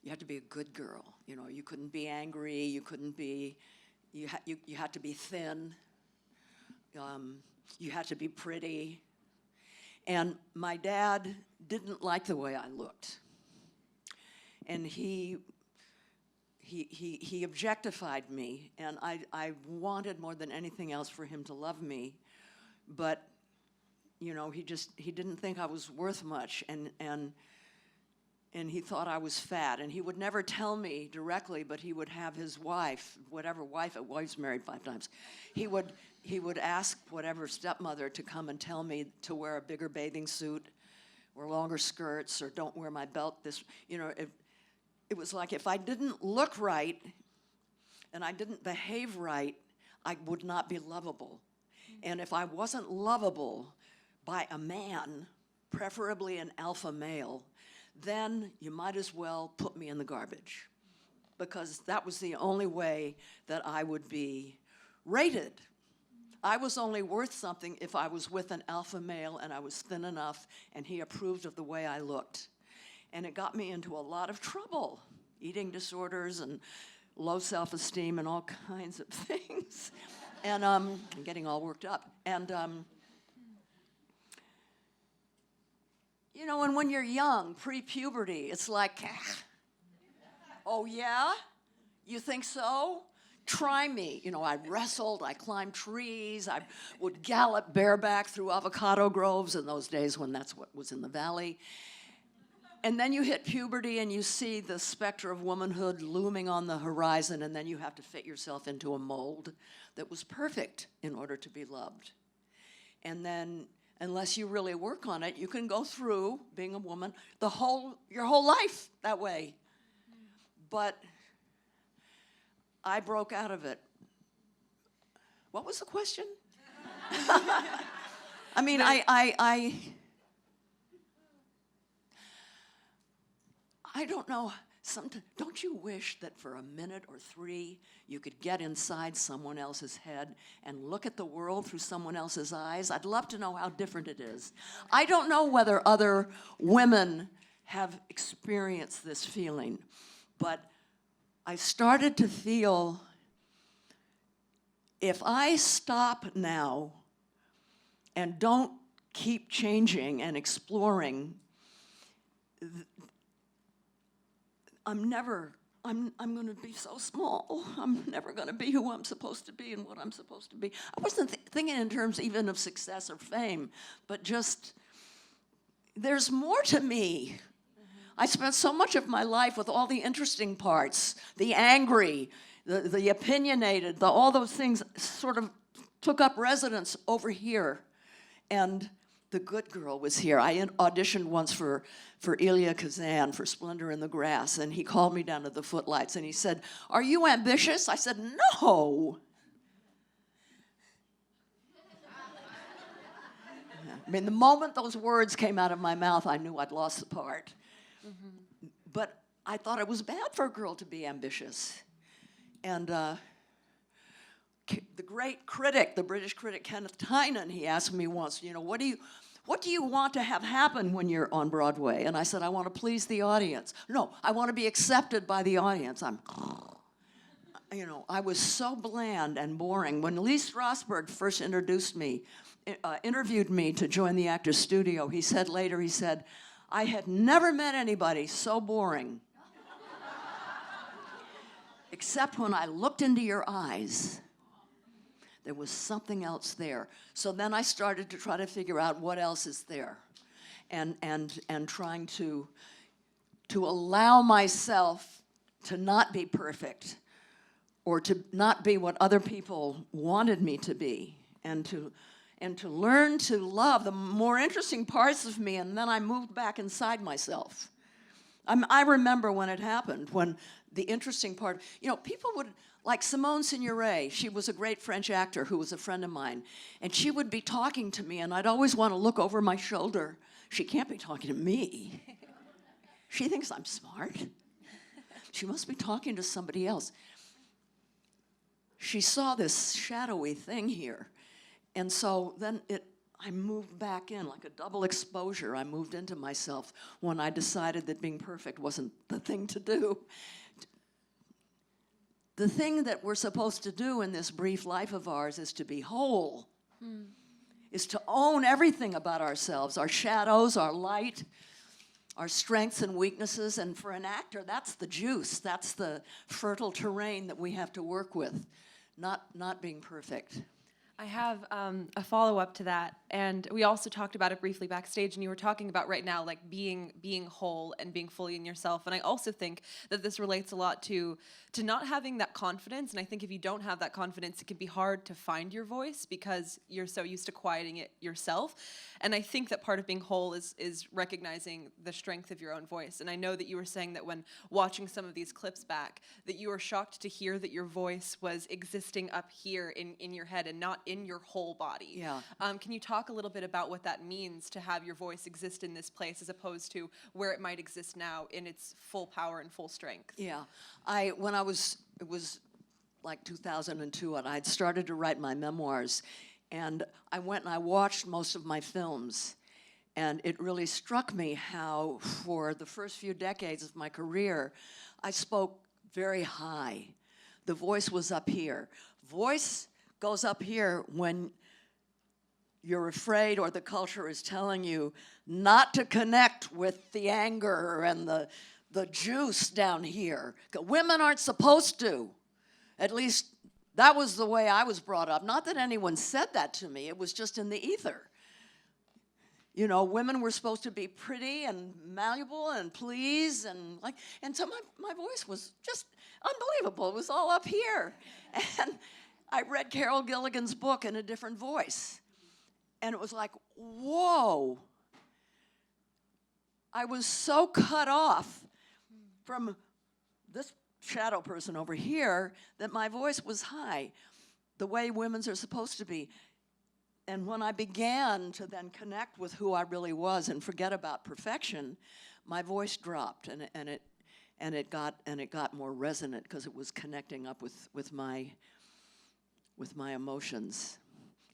You had to be a good girl. You know, you couldn't be angry. You couldn't be. You had to be thin. You had to be pretty. And my dad didn't like the way I looked, and he objectified me, and I wanted more than anything else for him to love me, but you know, he didn't think I was worth much, and he thought I was fat, and he would never tell me directly, but he would have his wife, whatever wife it was, married 5 times, he would ask whatever stepmother to come and tell me to wear a bigger bathing suit, or longer skirts, or don't wear my belt this, you know. It was like if I didn't look right and I didn't behave right, I would not be lovable. And if I wasn't lovable by a man, preferably an alpha male, then you might as well put me in the garbage, because that was the only way that I would be rated. I was only worth something if I was with an alpha male and I was thin enough and he approved of the way I looked. And it got me into a lot of trouble, eating disorders and low self-esteem and all kinds of things. And I'm getting all worked up. And, you know, and when you're young, pre-puberty, it's like, oh yeah? You think so? Try me. You know, I wrestled, I climbed trees, I would gallop bareback through avocado groves in those days when that's what was in the valley. And then you hit puberty and you see the specter of womanhood looming on the horizon, and then you have to fit yourself into a mold that was perfect in order to be loved. And then, unless you really work on it, you can go through being a woman your whole life that way. But I broke out of it. What was the question? I mean, I don't know. Don't you wish that for a minute or 3 you could get inside someone else's head and look at the world through someone else's eyes? I'd love to know how different it is. I don't know whether other women have experienced this feeling, but I started to feel, if I stop now and don't keep changing and exploring, I'm going to be so small. I'm never going to be who I'm supposed to be and what I'm supposed to be. I wasn't thinking in terms even of success or fame, but just, there's more to me. I spent so much of my life with all the interesting parts, the angry, the opinionated, all those things sort of took up residence over here. And the good girl was here. I auditioned once for Elia Kazan for Splendor in the Grass, and he called me down to the footlights and he said, "Are you ambitious?" I said, "No." I mean, the moment those words came out of my mouth, I knew I'd lost the part. Mm-hmm. But I thought it was bad for a girl to be ambitious. And the great critic, the British critic Kenneth Tynan, he asked me once, you know, what do you want to have happen when you're on Broadway? And I said, I want to please the audience. No, I want to be accepted by the audience. You know, I was so bland and boring. When Lee Strasberg first interviewed me to join the Actors Studio, he said later, I had never met anybody so boring. Except when I looked into your eyes, there was something else there. So then I started to try to figure out what else is there, and trying to allow myself to not be perfect, or to not be what other people wanted me to be, and to learn to love the more interesting parts of me, and then I moved back inside myself. I remember when it happened, when the interesting part, you know, people would, like Simone Signoret, she was a great French actor who was a friend of mine, and she would be talking to me, and I'd always want to look over my shoulder. She can't be talking to me. She thinks I'm smart. She must be talking to somebody else. She saw this shadowy thing here, and so then I moved back in, like a double exposure. I moved into myself when I decided that being perfect wasn't the thing to do. The thing that we're supposed to do in this brief life of ours is to be whole, is to own everything about ourselves, our shadows, our light, our strengths and weaknesses. And for an actor, that's the juice. That's the fertile terrain that we have to work with, not being perfect.
I have a follow-up to that, and we also talked about it briefly backstage, and you were talking about right now, like, being whole and being fully in yourself, and I also think that this relates a lot to not having that confidence, and I think if you don't have that confidence, it can be hard to find your voice because you're so used to quieting it yourself, and I think that part of being whole is recognizing the strength of your own voice, and I know that you were saying that when watching some of these clips back, that you were shocked to hear that your voice was existing up here in your head and not in your whole body.
Yeah.
Can you talk a little bit about what that means to have your voice exist in this place as opposed to where it might exist now in its full power and full strength?
Yeah. It was like 2002, and I'd started to write my memoirs, and I went and I watched most of my films, and it really struck me how for the first few decades of my career, I spoke very high. The voice was up here. Voice goes up here when you're afraid or the culture is telling you not to connect with the anger and the juice down here. Women aren't supposed to. At least that was the way I was brought up. Not that anyone said that to me. It was just in the ether. You know, women were supposed to be pretty and malleable and please and so my voice was just unbelievable. It was all up here. And I read Carol Gilligan's book in a different voice. And it was like, whoa. I was so cut off from this shadow person over here that my voice was high, the way women's are supposed to be. And when I began to then connect with who I really was and forget about perfection, my voice dropped, and it got more resonant because it was connecting up with my emotions.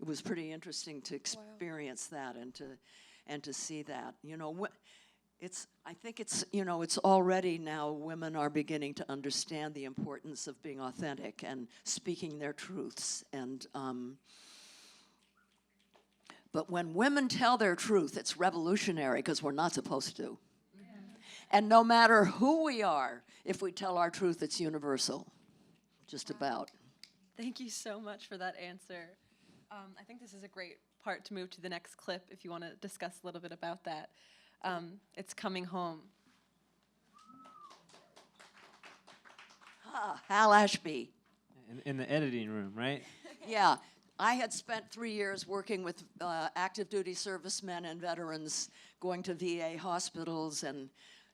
It was pretty interesting to experience that and to see that. You know, I think it's already now women are beginning to understand the importance of being authentic and speaking their truths. And but when women tell their truth, it's revolutionary because we're not supposed to. Yeah. And no matter who we are, if we tell our truth, it's universal, just about.
Thank you so much for that answer. I think this is a great part to move to the next clip if you want to discuss a little bit about that. It's Coming Home.
Hal Ashby.
In the editing room, right?
Yeah. I had spent 3 years working with active duty servicemen and veterans, going to VA hospitals and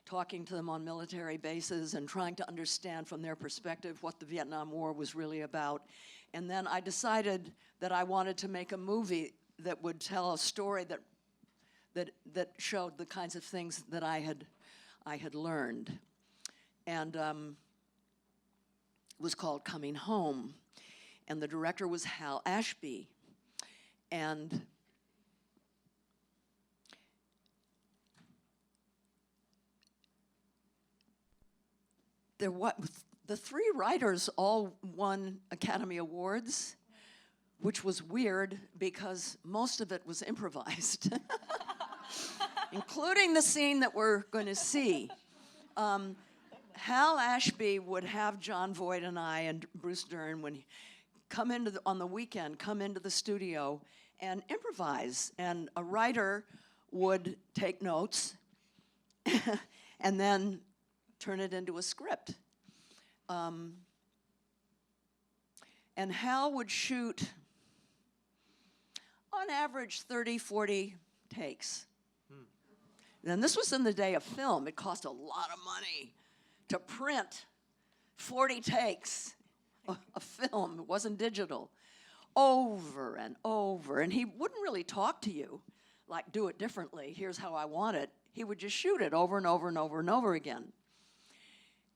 talking to them on military bases and trying to understand from their perspective what the Vietnam War was really about. And then I decided that I wanted to make a movie that would tell a story that that showed the kinds of things that I had learned. And it was called Coming Home. And the director was Hal Ashby. And the three writers all won Academy Awards, which was weird because most of it was improvised, including the scene that we're going to see. Hal Ashby would have John Voight and I and Bruce Dern on the weekend, come into the studio and improvise. And a writer would take notes and then turn it into a script. And Hal would shoot, on average, 30, 40 takes. And this was in the day of film. It cost a lot of money to print 40 takes of film. It wasn't digital. Over and over. And he wouldn't really talk to you, like, do it differently. Here's how I want it. He would just shoot it over and over and over and over again.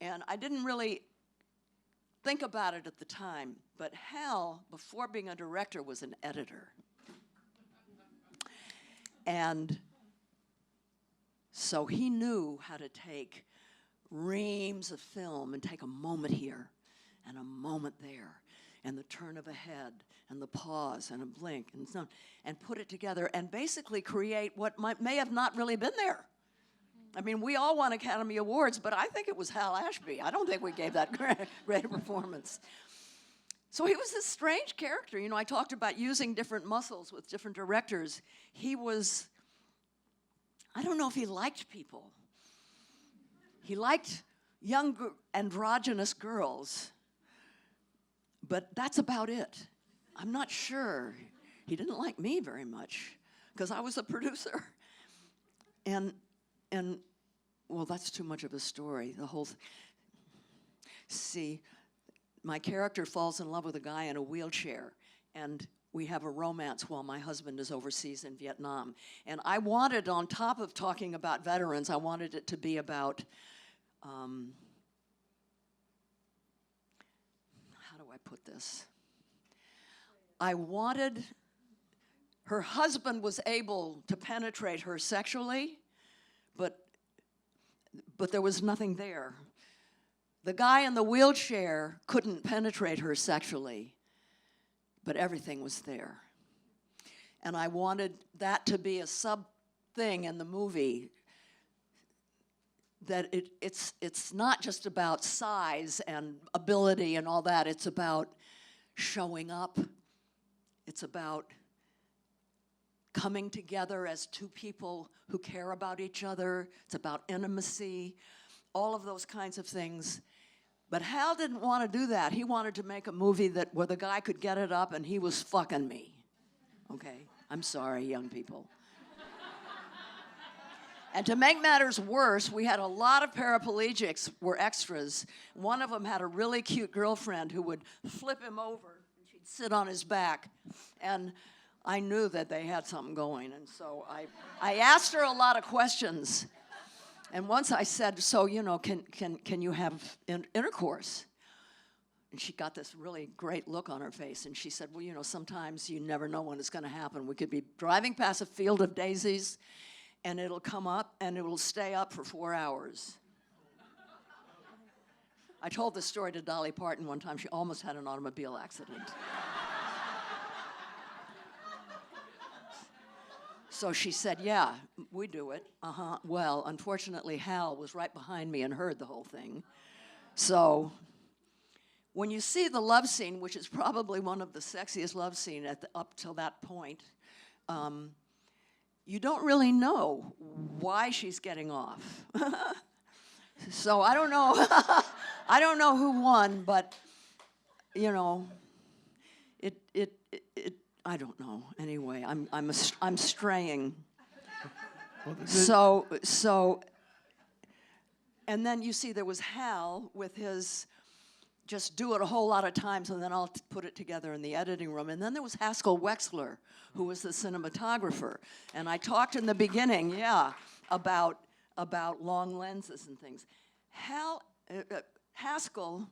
And I didn't really think about it at the time, but Hal, before being a director, was an editor. And so he knew how to take reams of film and take a moment here and a moment there and the turn of a head and the pause and a blink and so on, and put it together and basically create what may have not really been there. I mean, we all won Academy Awards, but I think it was Hal Ashby. I don't think we gave that great a performance. So he was this strange character. You know, I talked about using different muscles with different directors. He was, I don't know if he liked people. He liked young androgynous girls, but that's about it. I'm not sure. He didn't like me very much because I was a producer. And well, that's too much of a story. The whole see, my character falls in love with a guy in a wheelchair, and we have a romance while my husband is overseas in Vietnam. And I wanted, on top of talking about veterans, I wanted it to be about, how do I put this? I wanted, her husband was able to penetrate her sexually, but there was nothing there. The guy in the wheelchair couldn't penetrate her sexually, but everything was there. And I wanted that to be a sub-thing in the movie, that it's not just about size and ability and all that. It's about showing up. It's about coming together as two people who care about each other. It's about intimacy, all of those kinds of things. But Hal didn't want to do that. He wanted to make a movie where the guy could get it up and he was fucking me. Okay? I'm sorry, young people. And to make matters worse, we had a lot of paraplegics were extras. One of them had a really cute girlfriend who would flip him over. She'd sit on his back. And I knew that they had something going. And so I asked her a lot of questions. And once I said, so, you know, can you have intercourse? And she got this really great look on her face. And she said, well, you know, sometimes you never know when it's going to happen. We could be driving past a field of daisies, and it'll come up, and it will stay up for 4 hours. I told this story to Dolly Parton one time. She almost had an automobile accident. So she said, yeah, we do it. Well, unfortunately, Hal was right behind me and heard the whole thing. So when you see the love scene, which is probably one of the sexiest love scenes up till that point, you don't really know why she's getting off. So I don't know. I don't know who won, but, you know, it I don't know. Anyway, I'm straying. So, and then you see there was Hal with his just do it a whole lot of times, and then I'll put it together in the editing room. And then there was Haskell Wexler, who was the cinematographer. And I talked in the beginning, about long lenses and things. Haskell,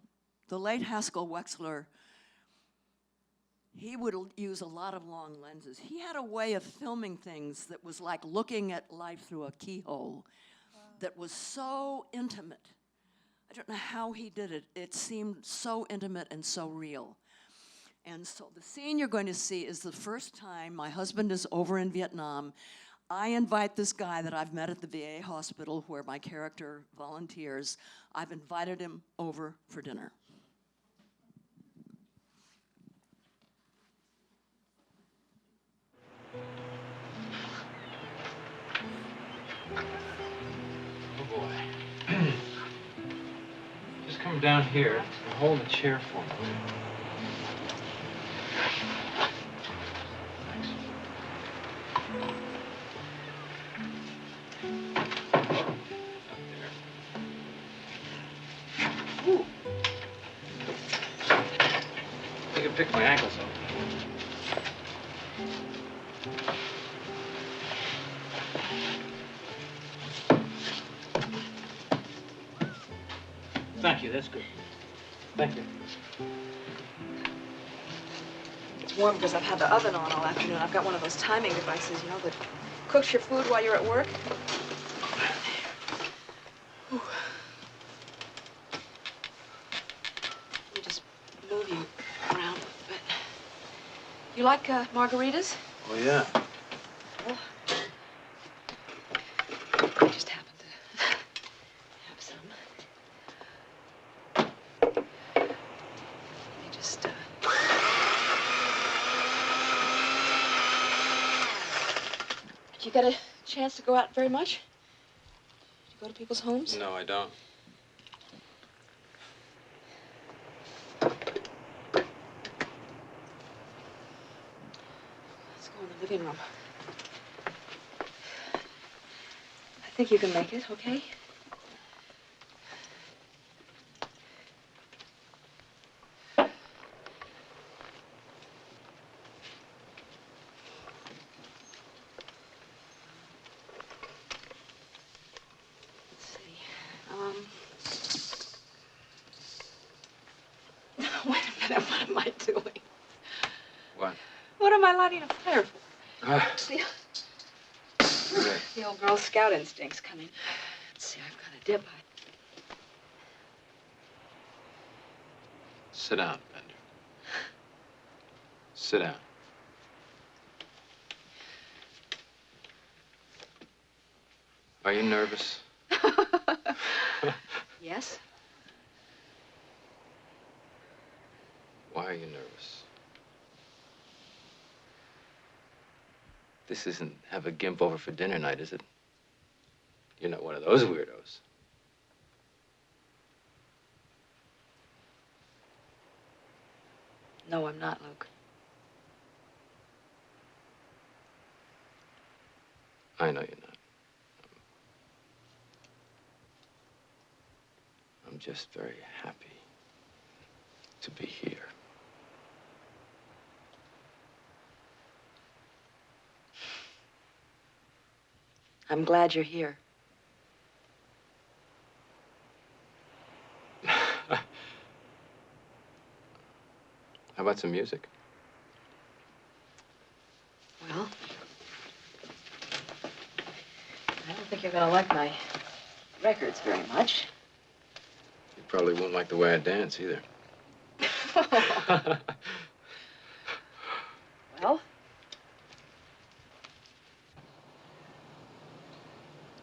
the late Haskell Wexler, he would use a lot of long lenses. He had a way of filming things that was like looking at life through a keyhole, that was so intimate. I don't know how he did it. It seemed so intimate and so real. And so the scene you're going to see is the first time my husband is over in Vietnam. I invite this guy that I've met at the VA hospital where my character volunteers. I've invited him over for dinner.
Oh boy. Just come down here and hold the chair for me. Thanks. Up there. Ooh. I can pick my ankles up. Thank you, that's good. Thank you.
It's warm because I've had the oven on all afternoon. I've got one of those timing devices, you know, that cooks your food while you're at work. Ooh. Let me just move you around a bit. You like margaritas?
Oh, yeah.
Well, I just happened to have some. You get a chance to go out very much? Do you go to people's homes?
No, I don't.
Let's go in the living room. I think you can make it, okay? Wait a minute, what am I doing?
What?
What am I lighting a fire for?
See?
The old Girl Scout instinct's coming. Let's see, I've got a dip.
Sit down, Bender. Sit down. Are you nervous?
Yes?
Why are you nervous? This isn't have a gimp over for dinner night, is it? You're not one of those weirdos.
No, I'm not, Luke.
I know you're not. I'm just very happy to be here.
I'm glad you're here.
How about some music?
Well, I don't think you're gonna like my records very much.
You probably won't like the way I dance either.
Well?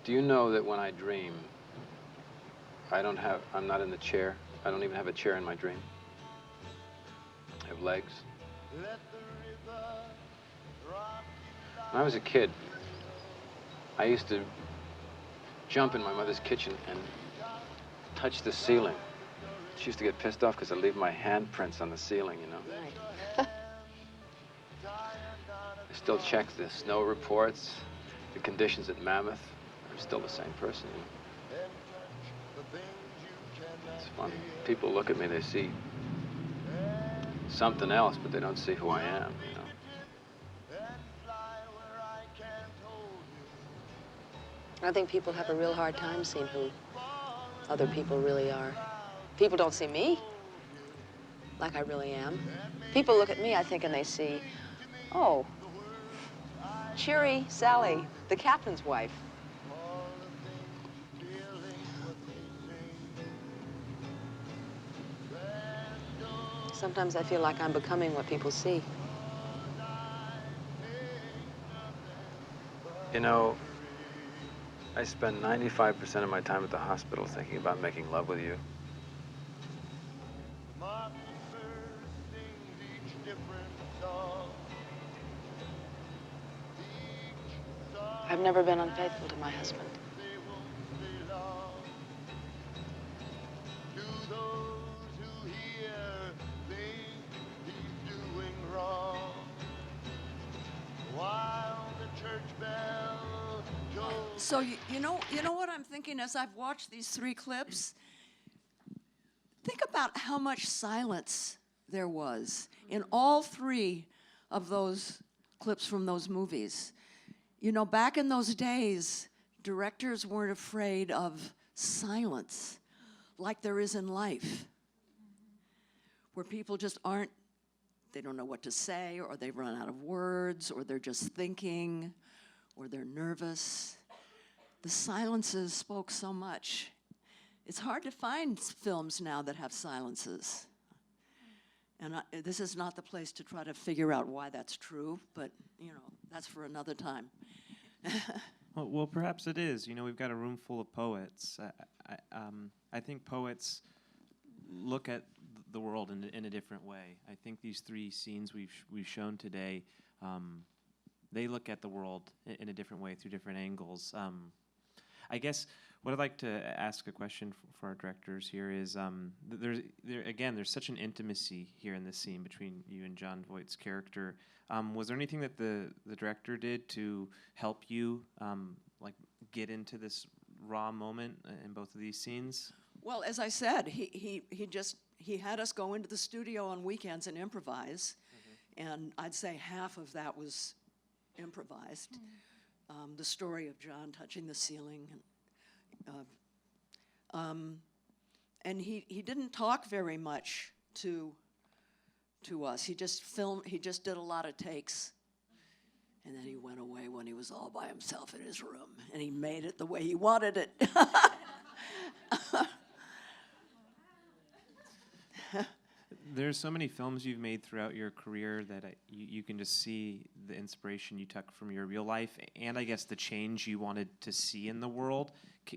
Do you know that when I dream, I'm not in the chair. I don't even have a chair in my dream. I have legs. When I was a kid, I used to jump in my mother's kitchen and touch the ceiling. She used to get pissed off because I leave my handprints on the ceiling, you know.
Right.
I still check the snow reports, the conditions at Mammoth. I'm still the same person, you know. It's fun. People look at me, they see something else, but they don't see who I am, you know.
I think people have a real hard time seeing who other people really are. People don't see me like I really am. People look at me, I think, and they see, oh, cheery Sally, the captain's wife. Sometimes I feel like I'm becoming what people see.
You know, I spend 95% of my time at the hospital thinking about making love with you.
I've never been unfaithful to my husband.
So you know what I'm thinking as I've watched these 3 clips? Think about how much silence there was in all 3 of those clips from those movies. You know, back in those days, directors weren't afraid of silence like there is in life, where people just aren't, they don't know what to say, or they run out of words, or they're just thinking, or they're nervous. The silences spoke so much. It's hard to find films now that have silences. And this is not the place to try to figure out why that's true, but, you know, that's for another time.
Well, perhaps it is. You know, we've got a room full of poets. I think poets look at the world in a different way. I think these 3 scenes we've shown today, they look at the world in a different way through different angles. I guess what I'd like to ask a question for our directors here is, there's such an intimacy here in this scene between you and Jon Voight's character. Was there anything that the director did to help you like get into this raw moment in both of these scenes?
Well, as I said, he had us go into the studio on weekends and improvise, and I'd say half of that was improvised. The story of John touching the ceiling, and he didn't talk very much to us. He just did a lot of takes, and then he went away when he was all by himself in his room, and he made it the way he wanted it.
There's so many films you've made throughout your career that you can just see the inspiration you took from your real life, and I guess the change you wanted to see in the world.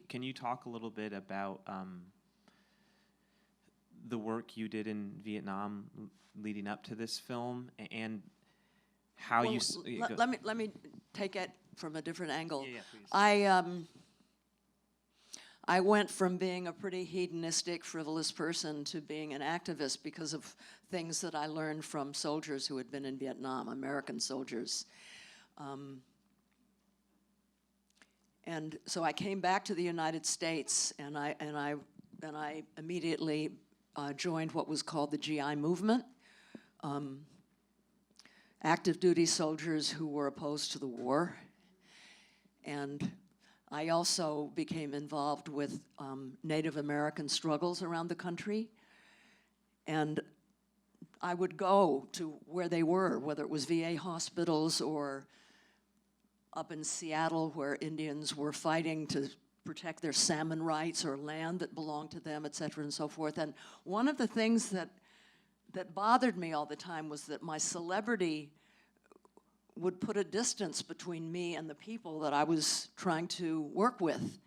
Can you talk a little bit about the work you did in Vietnam leading up to this film, and how
well,
you...
let me take it from a different angle.
Yeah, please.
I went from being a pretty hedonistic, frivolous person to being an activist because of things that I learned from soldiers who had been in Vietnam, American soldiers. And so I came back to the United States, and I immediately joined what was called the GI movement, active duty soldiers who were opposed to the war. And I also became involved with Native American struggles around the country. And I would go to where they were, whether it was VA hospitals or up in Seattle where Indians were fighting to protect their salmon rights or land that belonged to them, et cetera, and so forth. And one of the things that bothered me all the time was that my celebrity would put a distance between me and the people that I was trying to work with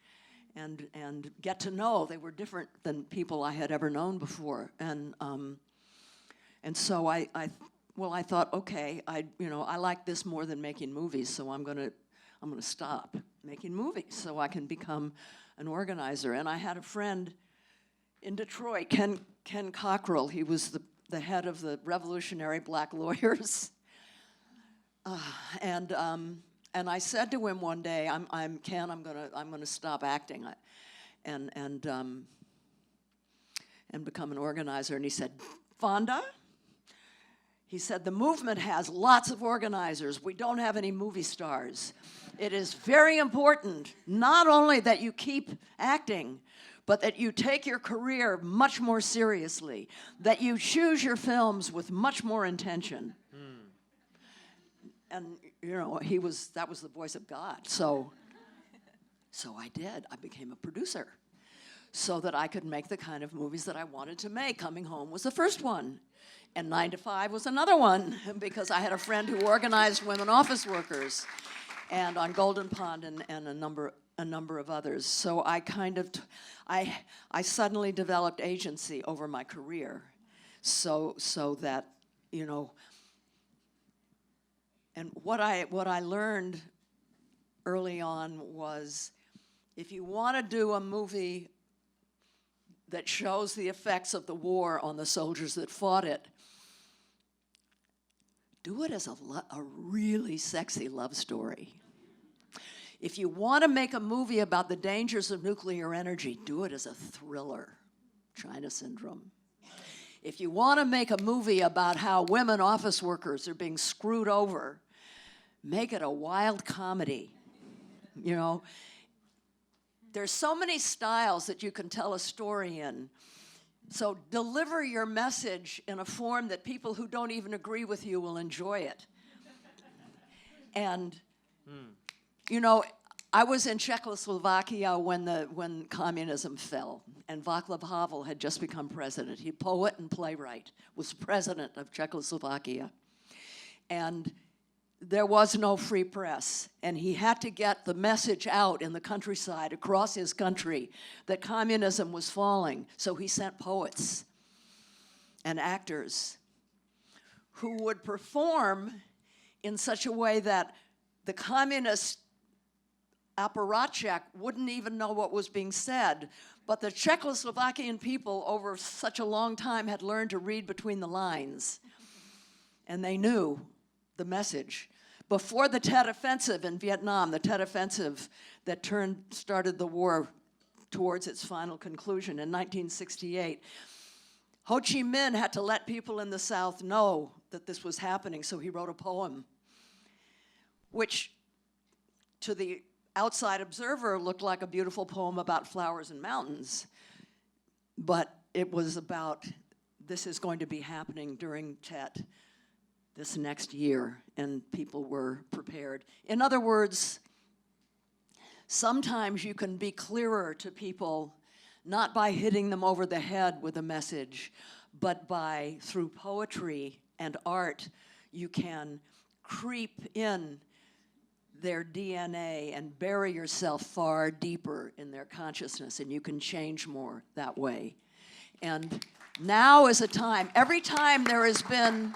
and get to know. They were different than people I had ever known before. And so I thought, okay, I like this more than making movies, so I'm gonna stop making movies so I can become an organizer. And I had a friend in Detroit, Ken Cockrell. He was the head of the Revolutionary Black Lawyers. And I said to him one day, Ken, I'm gonna stop acting. and become an organizer. And he said, Fonda, he said, the movement has lots of organizers. We don't have any movie stars. It is very important, not only that you keep acting, but that you take your career much more seriously, that you choose your films with much more intention. And, you know, that was the voice of God. So I did. I became a producer so that I could make the kind of movies that I wanted to make. Coming Home was the first one. And 9 to 5 was another one, because I had a friend who organized women office workers, and On Golden Pond and a number of others. So I kind of, I suddenly developed agency over my career, so that, you know, and what I learned early on was, if you want to do a movie that shows the effects of the war on the soldiers that fought it, do it as a really sexy love story. If you want to make a movie about the dangers of nuclear energy, do it as a thriller, China Syndrome. If you want to make a movie about how women office workers are being screwed over, make it a wild comedy. You know, there's so many styles that you can tell a story in. So deliver your message in a form that people who don't even agree with you will enjoy it. And, you know, I was in Czechoslovakia when communism fell, and Václav Havel had just become president. He, poet and playwright, was president of Czechoslovakia. And there was no free press, and he had to get the message out in the countryside, across his country, that communism was falling. So he sent poets and actors who would perform in such a way that the communist apparatchik wouldn't even know what was being said, but the Czechoslovakian people over such a long time had learned to read between the lines, and they knew the message. Before the Tet Offensive in Vietnam, the Tet Offensive that started the war towards its final conclusion in 1968, Ho Chi Minh had to let people in the South know that this was happening, so he wrote a poem, which to the outside observer looked like a beautiful poem about flowers and mountains, but it was about, this is going to be happening during Tet this next year, and people were prepared. In other words, sometimes you can be clearer to people, not by hitting them over the head with a message, but by, through poetry and art, you can creep in their DNA and bury yourself far deeper in their consciousness, and you can change more that way. And now is a time, every time there has been,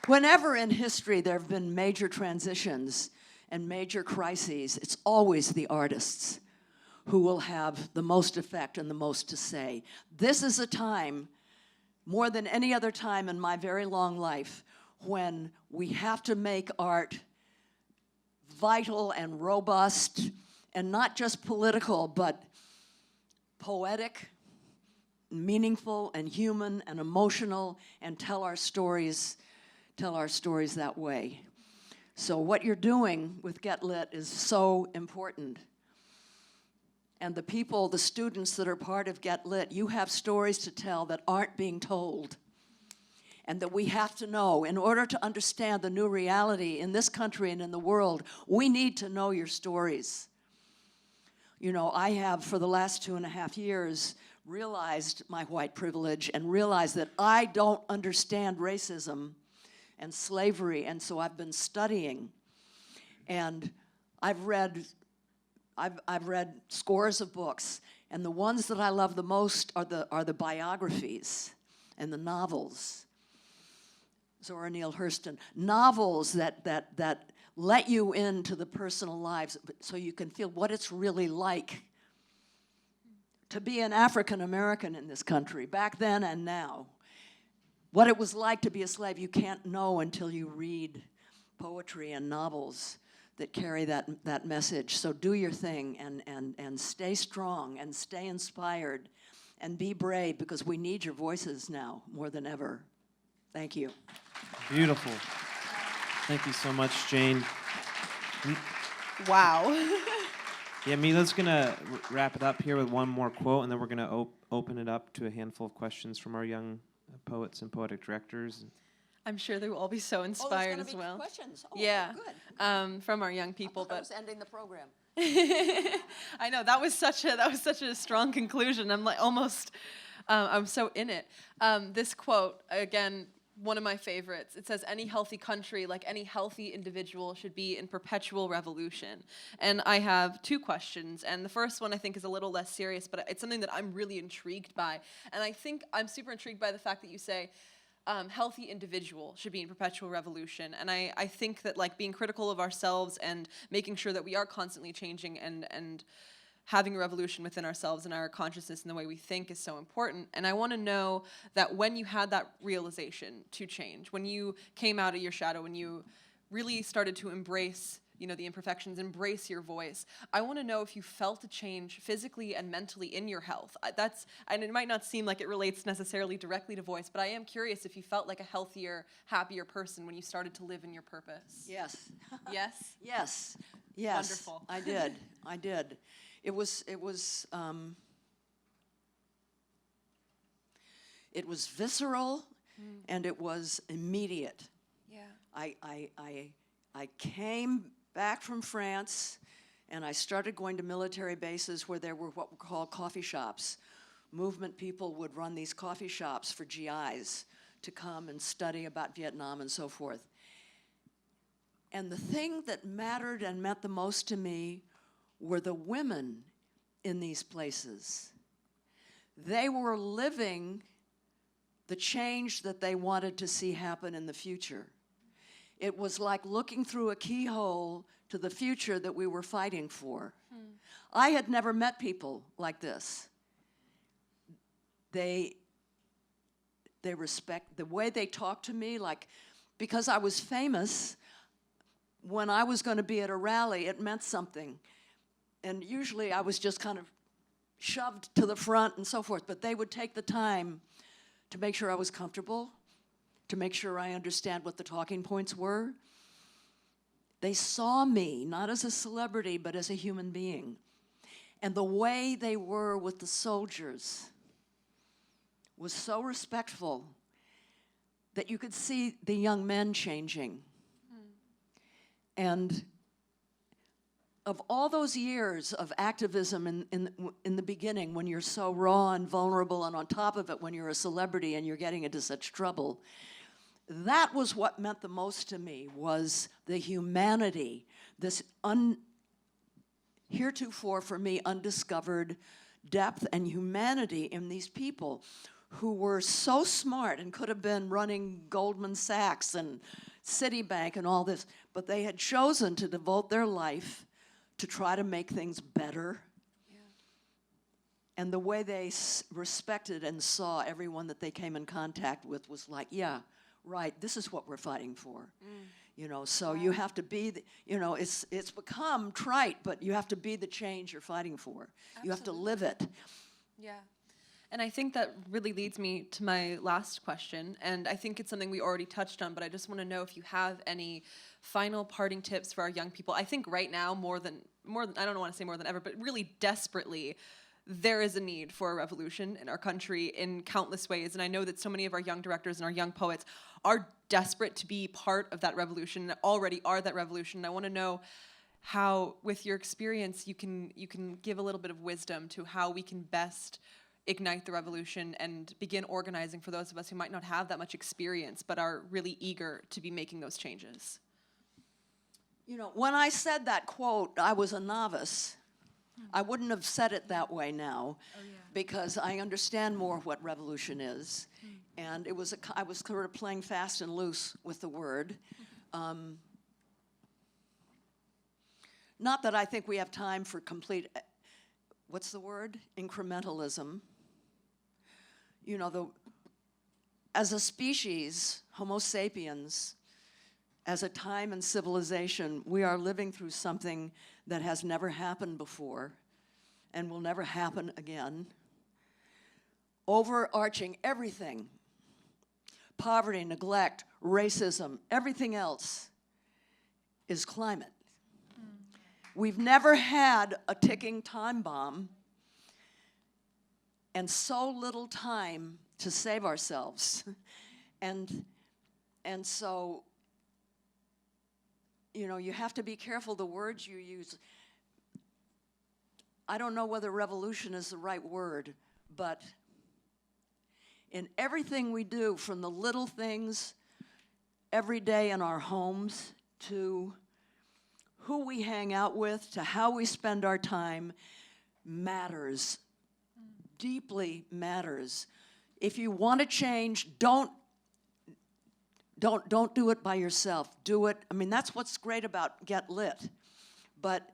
whenever in history there have been major transitions and major crises, it's always the artists who will have the most effect and the most to say. This is a time, more than any other time in my very long life, when we have to make art vital and robust, and not just political, but poetic, meaningful and human and emotional, and tell our stories that way. So what you're doing with Get Lit is so important. And the people, the students that are part of Get Lit, you have stories to tell that aren't being told, and that we have to know. In order to understand the new reality in this country and in the world, we need to know your stories. You know, I have, for the last 2.5 years, realized my white privilege and realized that I don't understand racism and slavery, and so I've been studying. And I've read scores of books, and the ones that I love the most are the biographies and the novels. Zora Neale Hurston, novels that let you into the personal lives so you can feel what it's really like to be an African American in this country, back then and now. What it was like to be a slave, you can't know until you read poetry and novels that carry that message. So do your thing and stay strong and stay inspired and be brave, because we need your voices now more than ever. Thank you.
Beautiful. Thank you so much, Jane.
Wow.
Yeah, Mila's going to wrap it up here with one more quote, and then we're going to open it up to a handful of questions from our young poets and poetic directors.
I'm sure they will all be so inspired as well.
Questions. Oh,
Yeah,
good.
from our young people.
I
But
was ending the program.
I know that was such a strong conclusion. I'm like almost, I'm so in it. This quote again, one of my favorites. It says, "Any healthy country, like any healthy individual, should be in perpetual revolution." And I have two questions. And the first one I think is a little less serious, but it's something that I'm really intrigued by. And I think I'm super intrigued by the fact that you say, healthy individual should be in perpetual revolution. And I think that like being critical of ourselves and making sure that we are constantly changing and having a revolution within ourselves and our consciousness and the way we think is so important. And I want to know that when you had that realization to change, when you came out of your shadow, when you really started to embrace, you know, the imperfections, embrace your voice, I want to know if you felt a change physically and mentally in your health. And it might not seem like it relates necessarily directly to voice, but I am curious if you felt like a healthier, happier person when you started to live in your purpose.
Yes.
Yes?
Yes.
Wonderful.
I did. It was visceral, and it was immediate.
Yeah.
I came back from France, and I started going to military bases where there were what were called coffee shops. Movement people would run these coffee shops for GIs to come and study about Vietnam and so forth. And the thing that mattered and meant the most to me were the women in these places. They were living the change that they wanted to see happen in the future. It was like looking through a keyhole to the future that we were fighting for. I had never met people like this. They respect the way they talked to me, like, because I was famous, when I was going to be at a rally, it meant something. And usually I was just kind of shoved to the front and so forth, but they would take the time to make sure I was comfortable, to make sure I understand what the talking points were. They saw me, not as a celebrity, but as a human being. And the way they were with the soldiers was so respectful that you could see the young men changing. And of all those years of activism in the beginning, when you're so raw and vulnerable, and on top of it, when you're a celebrity and you're getting into such trouble, that was what meant the most to me, was the humanity, this heretofore for me undiscovered depth and humanity in these people who were so smart and could have been running Goldman Sachs and Citibank and all this, but they had chosen to devote their life to try to make things better. Yeah. And the way they respected and saw everyone that they came in contact with was like, yeah, right, this is what we're fighting for. You know, so you have to be, it's become trite, but you have to be the change you're fighting for. Absolutely. You have to live it.
Yeah. And I think that really leads me to my last question, and I think it's something we already touched on, but I just want to know if you have any final parting tips for our young people. I think right now, more than I don't want to say more than ever, but really desperately, there is a need for a revolution in our country in countless ways, and I know that so many of our young directors and our young poets are desperate to be part of that revolution, and already are that revolution. And I want to know how, with your experience, you can give a little bit of wisdom to how we can best ignite the revolution and begin organizing for those of us who might not have that much experience but are really eager to be making those changes.
You know, when I said that quote, I was a novice. I wouldn't have said it that way now, because I understand more what revolution is. And I was sort of playing fast and loose with the word. Not that I think we have time for complete, what's the word? Incrementalism. You know, as a species, Homo sapiens, as a time and civilization, we are living through something that has never happened before and will never happen again. overarching everything, poverty, neglect, racism, everything else, is climate. We've never had a ticking time bomb and so little time to save ourselves. And so, you know, you have to be careful the words you use. I don't know whether revolution is the right word, but in everything we do, from the little things every day in our homes to who we hang out with, to how we spend our time, matters, deeply matters. If you want to change, don't do it by yourself. Do it. I mean, that's what's great about Get Lit. But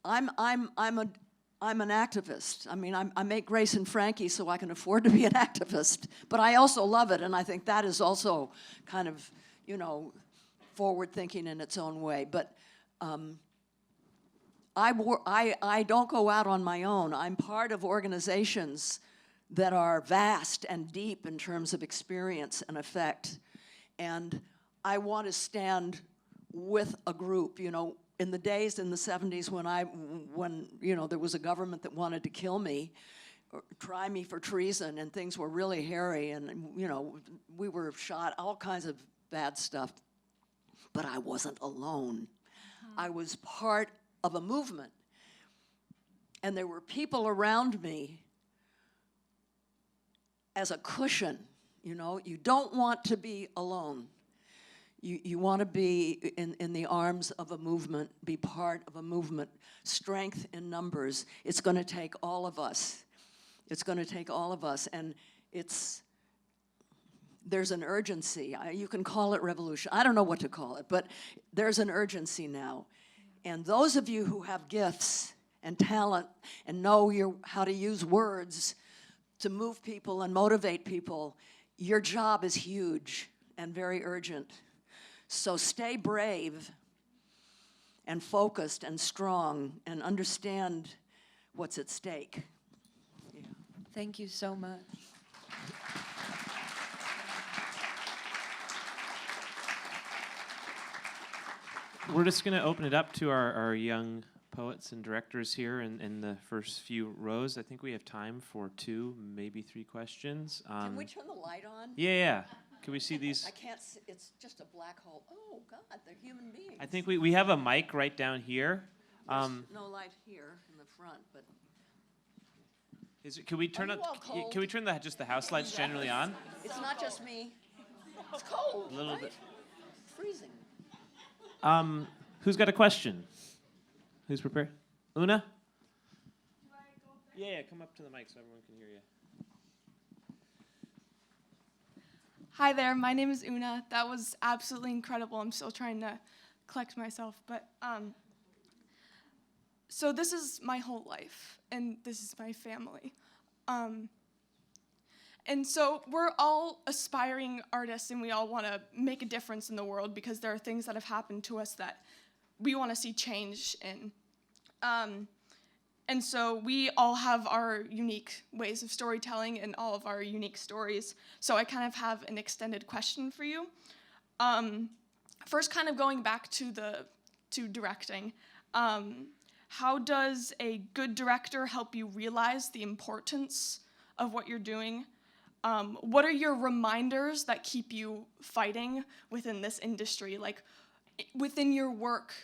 I'm an activist. I mean, I make Grace and Frankie so I can afford to be an activist. But I also love it, and I think that is also kind of, you know, forward thinking in its own way. But I don't go out on my own. I'm part of organizations that are vast and deep in terms of experience and effect. And I want to stand with a group. You know, in the days in the 70s when you know, there was a government that wanted to kill me, or try me for treason, and things were really hairy, and, you know, we were shot, all kinds of bad stuff. But I wasn't alone. I was part of a movement. And there were people around me as a cushion, you know. You don't want to be alone. You want to be in the arms of a movement, be part of a movement. Strength in numbers. It's going to take all of us. It's going to take all of us. And there's an urgency. You can call it revolution. I don't know what to call it, but there's an urgency now. And those of you who have gifts and talent and know how to use words to move people and motivate people, your job is huge and very urgent. So stay brave and focused and strong and understand what's at stake. Yeah.
Thank you so much.
We're just going to open it up to our young poets and directors here in the first few rows. I think we have time for 2, maybe 3 questions.
Can we turn the light on?
Yeah. Can we see these?
I can't see. It's just a black hole. Oh, God, they're human beings.
I think we have a mic right down here.
There's no light here in the front, but...
Can we turn just the house lights generally on?
It's not just me. It's cold,
A little
right?
bit.
Freezing.
Who's got a question? Who's prepared? Una? Yeah, come up to the mic so everyone can hear you.
Hi there, my name is Una. That was absolutely incredible. I'm still trying to collect myself, but so this is my whole life, and this is my family. And so we're all aspiring artists, and we all want to make a difference in the world because there are things that have happened to us that we want to see change in. And so we all have our unique ways of storytelling and all of our unique stories. So I kind of have an extended question for you. First, kind of going back to directing. How does a good director help you realize the importance of what you're doing? What are your reminders that keep you fighting within this industry? Like, within your work,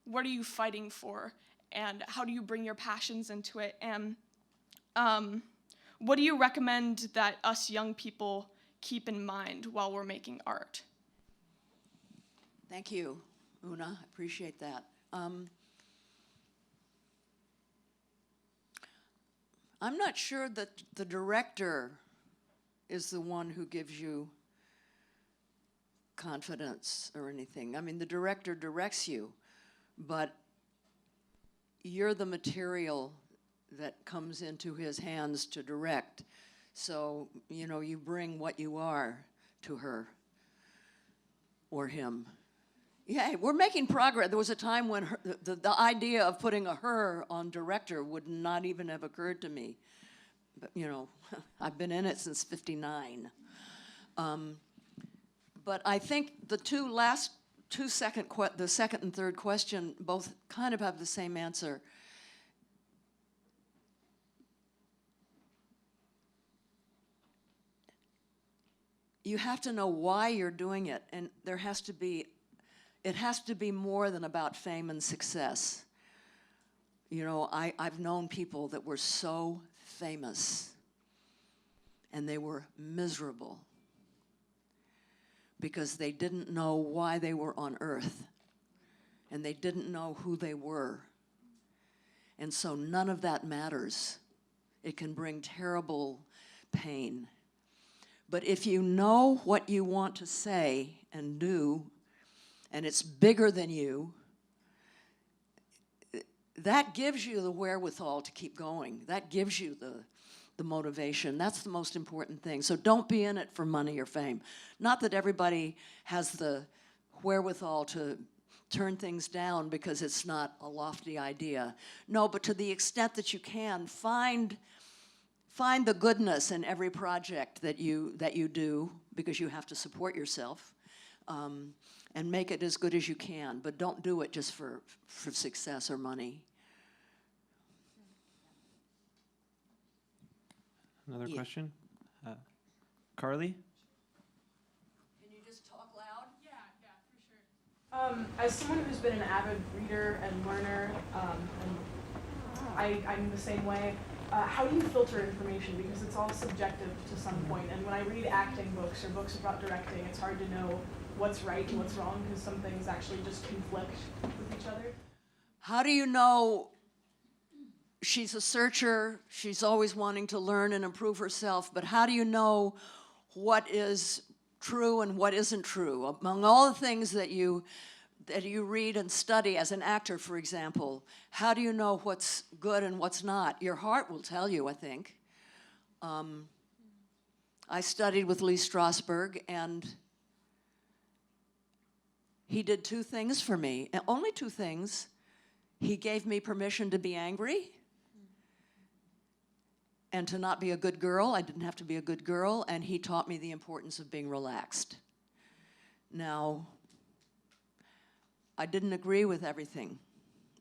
what are you fighting for? And how do you bring your passions into it? And what do you recommend that us young people keep in mind while we're making art?
Thank you, Una. I appreciate that. I'm not sure that the director is the one who gives you confidence or anything. I mean, the director directs you, but you're the material that comes into his hands to direct. So, you know, you bring what you are to her or him. Yeah, we're making progress. There was a time when the idea of putting a her on director would not even have occurred to me. but, you know, I've been in it since '59. But I think the the second and third question both kind of have the same answer. You have to know why you're doing it, and it has to be more than about fame and success. You know, I've known people that were so famous, and they were miserable because they didn't know why they were on earth, and they didn't know who they were. And so none of that matters. It can bring terrible pain. But if you know what you want to say and do, and it's bigger than you, that gives you the wherewithal to keep going. That gives you the motivation. That's the most important thing. So don't be in it for money or fame. Not that everybody has the wherewithal to turn things down because it's not a lofty idea. No, but to the extent that you can, find the goodness in every project that you do, because you have to support yourself, and make it as good as you can. But don't do it just for success or money.
Another question? Carly?
Can you just talk loud?
Yeah, for sure. As someone who's been an avid reader and learner, and I'm the same way, how do you filter information? Because it's all subjective to some point. And when I read acting books or books about directing, it's hard to know what's right and what's wrong because some things actually just conflict with each other.
How do you know she's a searcher, she's always wanting to learn and improve herself, but how do you know what is true and what isn't true? Among all the things that you read and study as an actor, for example, how do you know what's good and what's not? Your heart will tell you, I think. I studied with Lee Strasberg, and he did two things for me, and only two things. He gave me permission to be angry and to not be a good girl. I didn't have to be a good girl, and he taught me the importance of being relaxed. Now, I didn't agree with everything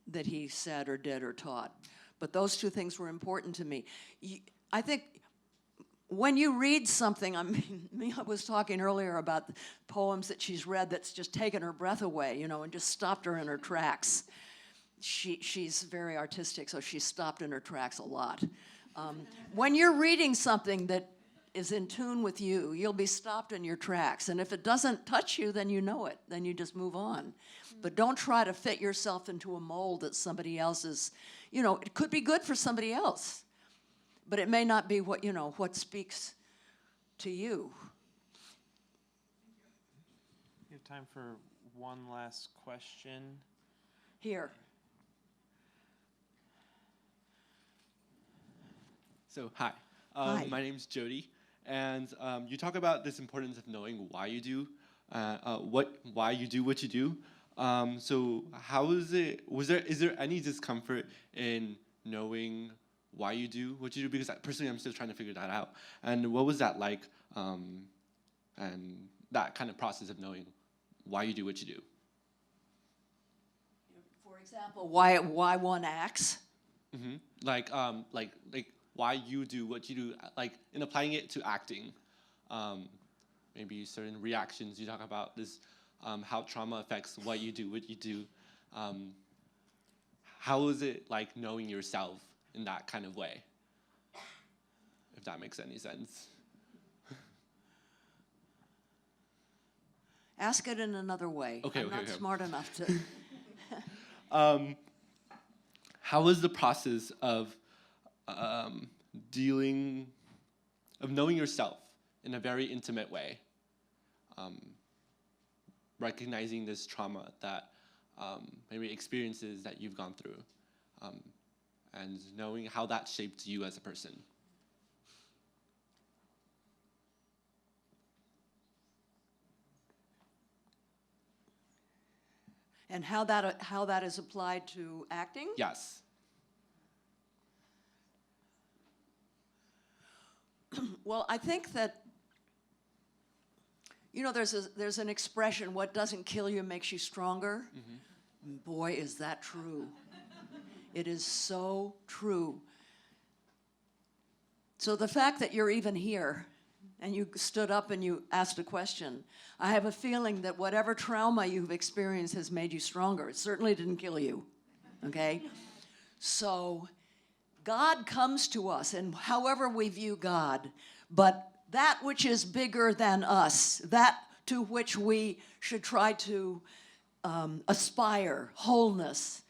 that he said or did or taught, but those two things were important to me. I think when you read something, I mean, Mila was talking earlier about the poems that she's read that's just taken her breath away, you know, and just stopped her in her tracks. She's very artistic, so she's stopped in her tracks a lot. When you're reading something that is in tune with you, you'll be stopped in your tracks. And if it doesn't touch you, then you know it. Then you just move on. But don't try to fit yourself into a mold that somebody else is, you know, it could be good for somebody else, but it may not be what, you know, what speaks to you.
We have time for one last question.
Here.
So, hi.
Hi.
My name's Jody, and you talk about this importance of knowing why you do, why you do what you do. So, how is it? Is there any discomfort in knowing why you do what you do? Because personally, I'm still trying to figure that out. And what was that like? And that kind of process of knowing why you do what you do.
For example, why one acts.
Mm-hmm. Like why you do what you do, like in applying it to acting. Maybe certain reactions. You talk about this, how trauma affects what you do. How is it like knowing yourself in that kind of way? If that makes any sense.
Ask it in another way.
Okay,
I'm not smart enough to.
How is the process of knowing yourself in a very intimate way, recognizing this trauma that maybe experiences that you've gone through, and knowing how that shaped you as a person?
And how that is applied to acting?
Yes.
Well, I think that, you know, there's an expression, what doesn't kill you makes you stronger. Mm-hmm. Boy, is that true. It is so true. So the fact that you're even here and you stood up and you asked a question, I have a feeling that whatever trauma you've experienced has made you stronger. It certainly didn't kill you, okay? So God comes to us, and however we view God, but that which is bigger than us, that to which we should try to aspire, wholeness,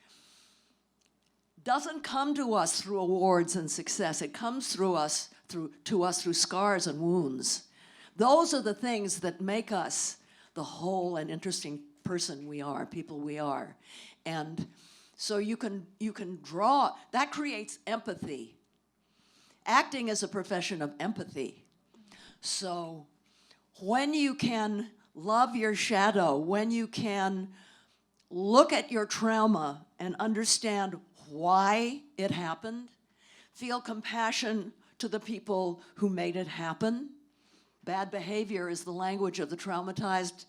doesn't come to us through awards and success. It comes to us through scars and wounds. Those are the things that make us the whole and interesting person we are, people we are. And so you can draw, that creates empathy. Acting is a profession of empathy. So when you can love your shadow, when you can look at your trauma and understand why it happened, feel compassion to the people who made it happen. Bad behavior is the language of the traumatized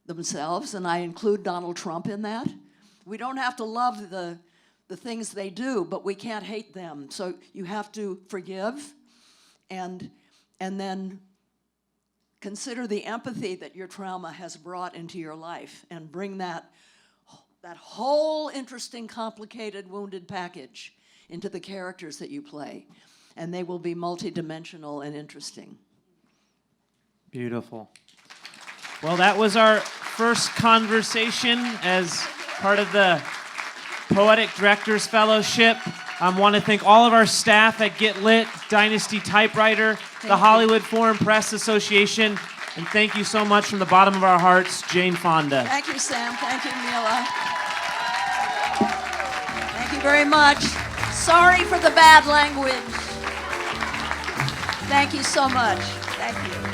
themselves, and I include Donald Trump in that. We don't have to love the things they do, but we can't hate them. So you have to forgive and then consider the empathy that your trauma has brought into your life and bring that whole interesting, complicated, wounded package into the characters that you play. And they will be multidimensional and interesting.
Beautiful. Well, that was our first conversation as part of the Poetic Directors Fellowship. I want to thank all of our staff at Get Lit, Dynasty Typewriter, the Hollywood Foreign Press Association, and thank you so much from the bottom of our hearts, Jane Fonda.
Thank you, Sam. Thank you, Mila. Thank you very much. Sorry for the bad language. Thank you so much. Thank you.